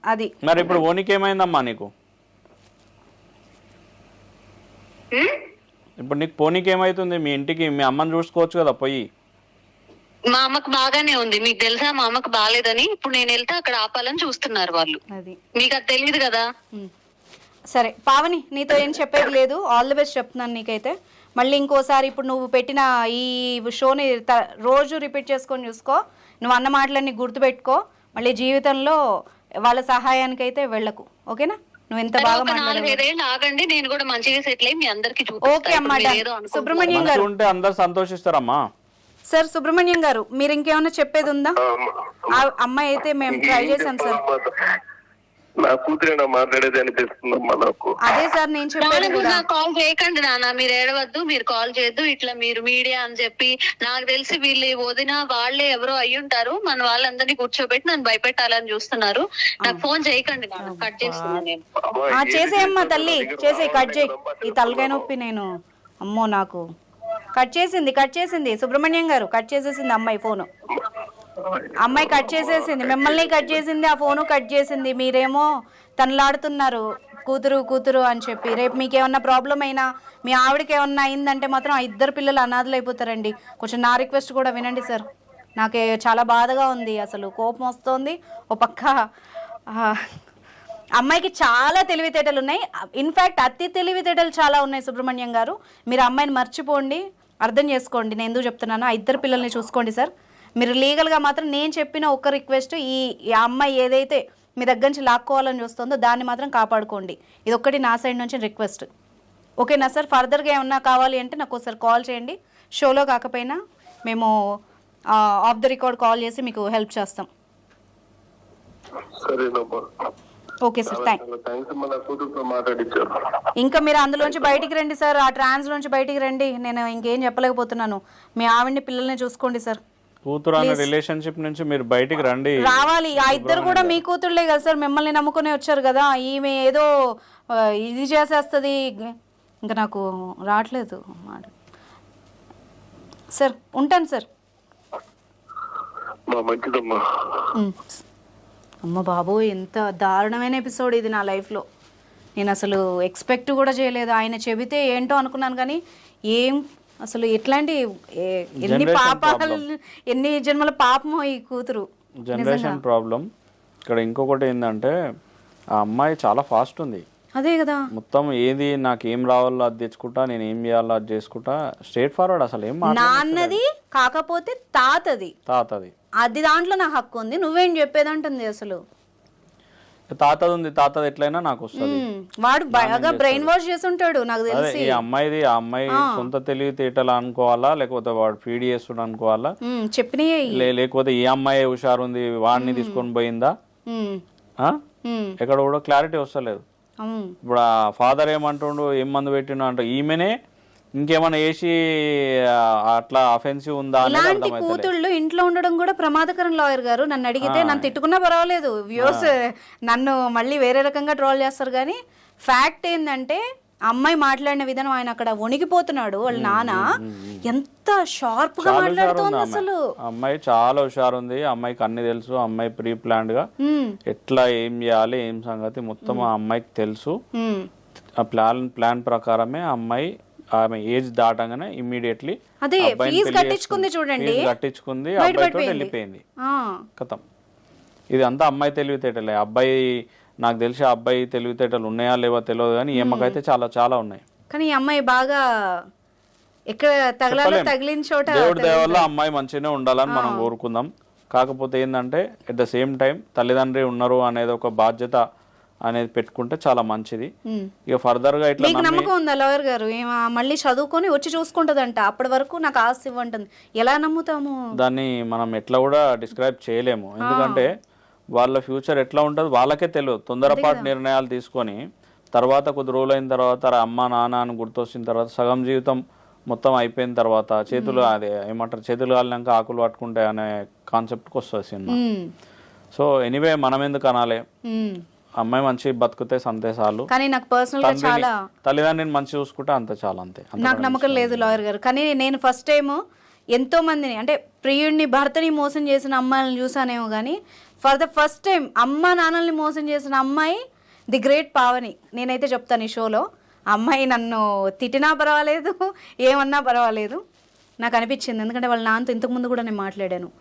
అది మరి ఇప్పుడు ఓనికి ఏమైందమ్మా నీకు? ఇప్పుడు నీకు పోనీకి ఏమైతుంది? మీ ఇంటికి మీ అమ్మని చూసుకోవచ్చు కదా పోయి. మా అమ్మకు బాగానే ఉంది, మీకు తెలుసా మా అమ్మకు బాగాలేదని. ఇప్పుడు నేను వెళ్తే అక్కడ ఆపాలని చూస్తున్నారు వాళ్ళు. అది మీకు అది తెలియదు కదా. సరే పావని, నీతో ఏం చెప్పేది లేదు. ఆల్ ది బెస్ట్ చెప్తున్నాను నీకైతే. మళ్ళీ ఇంకోసారి ఇప్పుడు నువ్వు పెట్టిన ఈ షోని రోజు రిపీట్ చేసుకొని చూసుకో. నువ్వు అన్న మాటలన్నీ గుర్తుపెట్టుకో. మళ్ళీ జీవితంలో వాళ్ళ సహాయానికైతే వెళ్ళకు, ఓకేనా? నువ్వు ఎంత బాగా మాట్లాడావు. 4-5 ఏళ్ళు ఆగండి, నేను కూడా మంచిగా సెటిల్ అయ్యి మీ అందరికి ఓకే అమ్మా. సుబ్రహ్మణ్యం గారు ఉంటే అందరు సంతోషిస్తారమ్మా. సార్, సుబ్రహ్మణ్యం గారు మీరు ఇంకేమైనా చెప్పేది ఉందా? ఆ అమ్మాయి అయితే మేము ట్రై చేసాం సార్. నా కూతురేనా మాట్లాడేది అనిపిస్తుందమ్మా నాకు. అదే సార్ నేను చెప్పేది కూడా. కాల్ చేయకండి నాన్న, మీరు ఏడవద్దు, మీరు కాల్ చేయొద్దు. ఇట్లా మీరు మీడియా అని చెప్పి నాకు తెలిసి వీళ్ళు వదిన వాళ్ళే ఎవరో అయ్యి ఉంటారు. మన వాళ్ళందరినీ కూర్చోబెట్టి నన్ను భయపెట్టాలని చూస్తున్నారు. నాకు ఫోన్ చేయకండి నాన్న, కట్ చేస్తున్నాను నేను. చేసేయమ్మా తల్లి, చేసే కట్ చేయి. ఈ తలకాయ నొప్పి నేను అమ్మో నాకు. కట్ చేసింది సుబ్రహ్మణ్యం గారు, కట్ చేసేసింది అమ్మాయి ఫోను. అమ్మాయి కట్ చేసేసింది, మిమ్మల్ని కట్ చేసింది, ఆ ఫోను కట్ చేసింది. మీరేమో తనలాడుతున్నారు కూతురు అని చెప్పి. రేపు మీకు ఏమన్నా ప్రాబ్లం అయినా, మీ ఆవిడకి ఏమన్నా అయిందంటే మాత్రం ఆ 2 పిల్లలు అనాథలు అయిపోతారండి. కొంచెం నా రిక్వెస్ట్ కూడా వినండి సార్. నాకే చాలా బాధగా ఉంది, అసలు కోపం వస్తుంది. ఓ పక్క అమ్మాయికి చాలా తెలివితేటలు ఉన్నాయి. ఇన్ఫ్యాక్ట్ అతి తెలివితేటలు చాలా ఉన్నాయి సుబ్రహ్మణ్యం గారు. మీరు అమ్మాయిని మర్చిపోండి, అర్థం చేసుకోండి. నేను ఎందుకు చెప్తున్నాను, ఆ 2 పిల్లల్ని చూసుకోండి సార్. మీరు లీగల్గా మాత్రం నేను చెప్పిన ఒక రిక్వెస్ట్, ఈ అమ్మాయి ఏదైతే మీ దగ్గర నుంచి లాక్కోవాలని చూస్తుందో దాన్ని మాత్రం కాపాడుకోండి. ఇది ఒక్కటి నా సైడ్ నుంచి రిక్వెస్ట్, ఓకేనా సార్? ఫర్దర్గా ఏమన్నా కావాలి అంటే నాకు ఒకసారి కాల్ చేయండి. షోలో కాకపోయినా మేము ఆఫ్ ద రికార్డ్ కాల్ చేసి మీకు హెల్ప్ చేస్తాం. ఓకే సార్, ఇంకా మీరు అందులోంచి బయటికి రండి సార్, ఆ ట్రాన్స్ లోంచి బయటికి రండి. నేను ఇంకేం చెప్పలేకపోతున్నాను. మీ ఆవిడ్ని పిల్లల్ని చూసుకోండి సార్. కూతురు అనే రిలేషన్షిప్ నుంచి మీరు బయటికి రండి. రావాలి. ఆ 2 కూడా మీ కూతుళ్ళే కదా సార్, మిమ్మల్ని నమ్ముకునే వచ్చారు కదా. ఈమె ఏదో ఇది చేసేస్తుంది, ఇంకా నాకు రావట్లేదు సార్. ఉంటాను సార్. అమ్మ బాబోయ్, ఎంత దారుణమైన ఎపిసోడ్ ఇది నా లైఫ్లో. నేను అసలు ఎక్స్పెక్ట్ కూడా చేయలేదు. ఆయన చెబితే ఏంటో అనుకున్నాను, కానీ ఏం అసలు ఎట్లాంటి ఎన్ని పాపాలు, ఎన్ని జన్మల పాపమో ఈ కూతురు. Generation problem. ఇక్కడ ఇంకొకటి ఏంటంటే ఆ అమ్మాయి చాలా ఫాస్ట్ ఉంది. అదే కదా, మొత్తం ఏది నాకు ఏం రావాలో అది తెచ్చుకుంటా, నేను ఏం చేయాలో అది చేసుకుంటా, స్ట్రేట్ ఫార్వర్డ్. అసలు ఏం నాన్నది కాకపోతే తాతది అది దాంట్లో నా హక్కు ఉంది, నువ్వేం చెప్పేదంటుంది. అసలు తాతది ఉంది, తాతది ఎట్లయినా నాకు వస్తుంది. వాడు బాగా బ్రెయిన్ వాష్ చేసి ఉంటాడు నాకు తెలిసి. ఈ అమ్మాయిది, ఆ అమ్మాయి సొంత తెలివితేటలు అనుకోవాలా, లేకపోతే వాడు ఫీడ్ చేస్తుడు అనుకోవాలా, లేకపోతే ఈ అమ్మాయి హుషారు ఉంది వాడిని తీసుకొని పోయిందా, ఎక్కడ కూడా క్లారిటీ వస్తలేదు. ఇప్పుడు ఆ ఫాదర్ ఏమంటుండు, ఏం మందు పెట్టిండు అంటే ఈమెనే ఇంకేమైనా వేసి అట్లా అఫెన్సివ్ ఉందా? ఇలాంటి కూతుళ్ళు ఇంట్లో ఉండడం కూడా ప్రమాదకరం. లాయర్ గారు నన్ను అడిగితే, నన్ను తిట్టుకున్నా పర్వాలేదు, వ్యూస్ నన్ను మళ్ళీ వేరే రకంగా ట్రోల్ చేస్తారు, కానీ ఫ్యాక్ట్ ఏంటంటే అమ్మాయి మాట్లాడిన విధానం, ఆయన అక్కడ వణికిపోతున్నాడు వాళ్ళ నాన్న, ఎంత షార్ప్ గా మాట్లాడుతోంది అసలు. అమ్మాయి చాలా హుషారు ఉంది, అమ్మాయికి అన్ని తెలుసు. అమ్మాయి ప్రీ ప్లాన్డ్ గా ఎట్లా ఏం చేయాలి ఏం సంగతి మొత్తం ఆ అమ్మాయికి తెలుసు. ఆ ప్లాన్ ప్రకారమే అమ్మాయి ఆమె ఏజ్ దాటంగానే ఇమ్మీడియట్లీ అదే ఫీజు కట్టించుకుంది చూడండి, కట్టించుకుంది, అబ్బాయితో వెళ్ళిపోయింది. కథం. ఇది అంతా అమ్మాయి తెలివితేటలే. అబ్బాయి నాకు తెలిసి అబ్బాయి తెలివితేటలు ఉన్నాయా లేవో తెలియదు, కానీ ఈమెకైతే చాలా చాలా ఉన్నాయి. కానీ ఈ అమ్మాయి బాగా ఎక్కడ తగలాలో తగిలిన చోట దేవుడి దయ వల్ల అమ్మాయి మంచిగానే ఉండాలని మనం కోరుకుందాం. కాకపోతే ఏంటంటే ఎట్ ద సేమ్ టైం తల్లిదండ్రి ఉన్నారు అనేది ఒక బాధ్యత అనేది పెట్టుకుంటే చాలా మంచిది. ఇక ఫర్దర్ గా ఇట్లా మీకు నమ్మకం ఉందా లాయర్ గారు మళ్ళీ చదువుకొని వచ్చి చూసుకుంటదంట, అప్పటి వరకు నాకు ఆస్తి ఇవ్వంటుంది, ఎలా నమ్ముతాము? దాన్ని మనం ఎట్లా కూడా డిస్క్రైబ్ చేయలేము, ఎందుకంటే వాళ్ళ ఫ్యూచర్ ఎట్లా ఉంటుంది వాళ్ళకే తెలియదు. తొందరపాటు నిర్ణయాలు తీసుకొని తర్వాత కొద్ది రోజులు అయిన తర్వాత అమ్మ నాన్న అని గుర్తొచ్చిన తర్వాత సగం జీవితం మొత్తం అయిపోయిన తర్వాత చేతులు అదే ఏమంటారు చేతులు కాలినాక ఆకులు పట్టుకుంటే అనే కాన్సెప్ట్కి వస్తుంది సినిమా. సో ఎనీవే మనం ఎందుకు అనాలి, అమ్మాయి మంచి బతుకుతే సందేశాలు. కానీ నాకు పర్సనల్ గా చాలా తల్లిదండ్రిని మంచి చూసుకుంటే అంత చాలా, అంతే. నాకు నమ్మకం లేదు లాయర్ గారు. కానీ నేను ఫస్ట్ టైం ఎంతో మందిని అంటే ప్రియుడిని భర్తని మోసం చేసిన అమ్మాయిలను చూసానేమో, కానీ ఫర్ ద ఫస్ట్ టైం అమ్మ నాన్నల్ని మోసం చేసిన అమ్మాయి ది గ్రేట్ పావని. నేనైతే చెప్తాను ఈ షోలో, అమ్మాయి నన్ను తిట్టినా పర్వాలేదు ఏమన్నా పర్వాలేదు నాకు అనిపించింది. ఎందుకంటే వాళ్ళ నాన్నతో ఇంతకుముందు కూడా నేను మాట్లాడాను.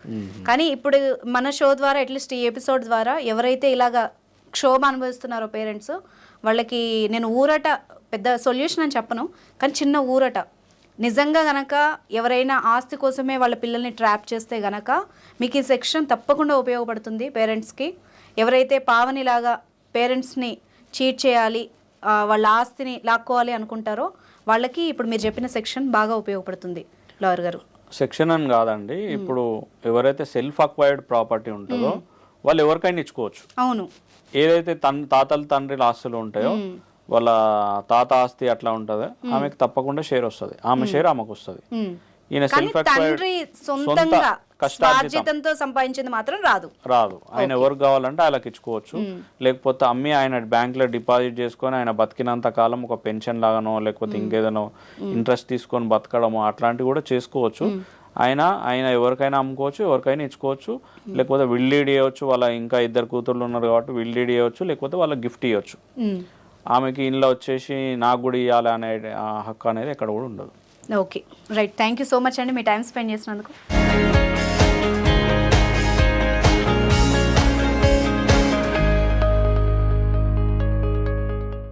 కానీ ఇప్పుడు మన షో ద్వారా అట్లీస్ట్ ఈ ఎపిసోడ్ ద్వారా ఎవరైతే ఇలాగా క్షోభ అనుభవిస్తున్నారో పేరెంట్స్, వాళ్ళకి నేను ఊరట, పెద్ద సొల్యూషన్ అని చెప్పను కానీ చిన్న ఊరట, నిజంగా గనక ఎవరైనా ఆస్తి కోసమే వాళ్ళ పిల్లల్ని ట్రాప్ చేస్తే గనక మీకు ఈ సెక్షన్ తప్పకుండా ఉపయోగపడుతుంది పేరెంట్స్కి. ఎవరైతే పావనిలాగా పేరెంట్స్ని చీట్ చేయాలి, వాళ్ళ ఆస్తిని లాక్కోవాలి అనుకుంటారో వాళ్ళకి ఇప్పుడు మీరు చెప్పిన సెక్షన్ బాగా ఉపయోగపడుతుంది లాయర్ గారు. సెక్షన్ అని కాదండి, ఇప్పుడు ఎవరైతే సెల్ఫ్ అక్వైర్డ్ ప్రాపర్టీ ఉంటుందో వాళ్ళు ఎవరికైనా ఇచ్చుకోవచ్చు. అవును, ఏదైతే తాతల తండ్రిల ఆస్తులు ఉంటాయో వాళ్ళ తాత ఆస్తి అట్లా ఉంటదో ఆమెకు తప్పకుండా షేర్ వస్తుంది, ఆమె షేర్ ఆమెకు వస్తుంది. ఈయన సెల్ఫ్ సొంతంగా కష్టార్జితంతో సంపాదించింది మాత్రం రాదు. ఆయన ఎవరికి కావాలంటే వాళ్ళకి ఇచ్చుకోవచ్చు, లేకపోతే అమ్మి ఆయన బ్యాంక్ లో డిపాజిట్ చేసుకొని ఆయన బతికినంత కాలం ఒక పెన్షన్ లాగానో లేకపోతే ఇంకేదనో ఇంట్రెస్ట్ తీసుకొని బతకడమో అట్లాంటివి కూడా చేసుకోవచ్చు. ఆయన ఎవరికైనా అమ్ముకోవచ్చు, ఎవరికైనా ఇచ్చుకోవచ్చు, లేకపోతే విల్లీడ్ ఇవ్వచ్చు. వాళ్ళ ఇంకా 2 కూతుర్లు ఉన్నారు కాబట్టి విల్లీడ్ ఇవ్వచ్చు, లేకపోతే వాళ్ళకి గిఫ్ట్ ఇవ్వచ్చు. ఆమెకి ఇంట్లో వచ్చేసి నాకు కూడా ఇవ్వాలి అనే హక్కు అనేది ఎక్కడ కూడా ఉండదు. Okay right, thank you so much అండి మీ టైం స్పెండ్ చేసినందుకు.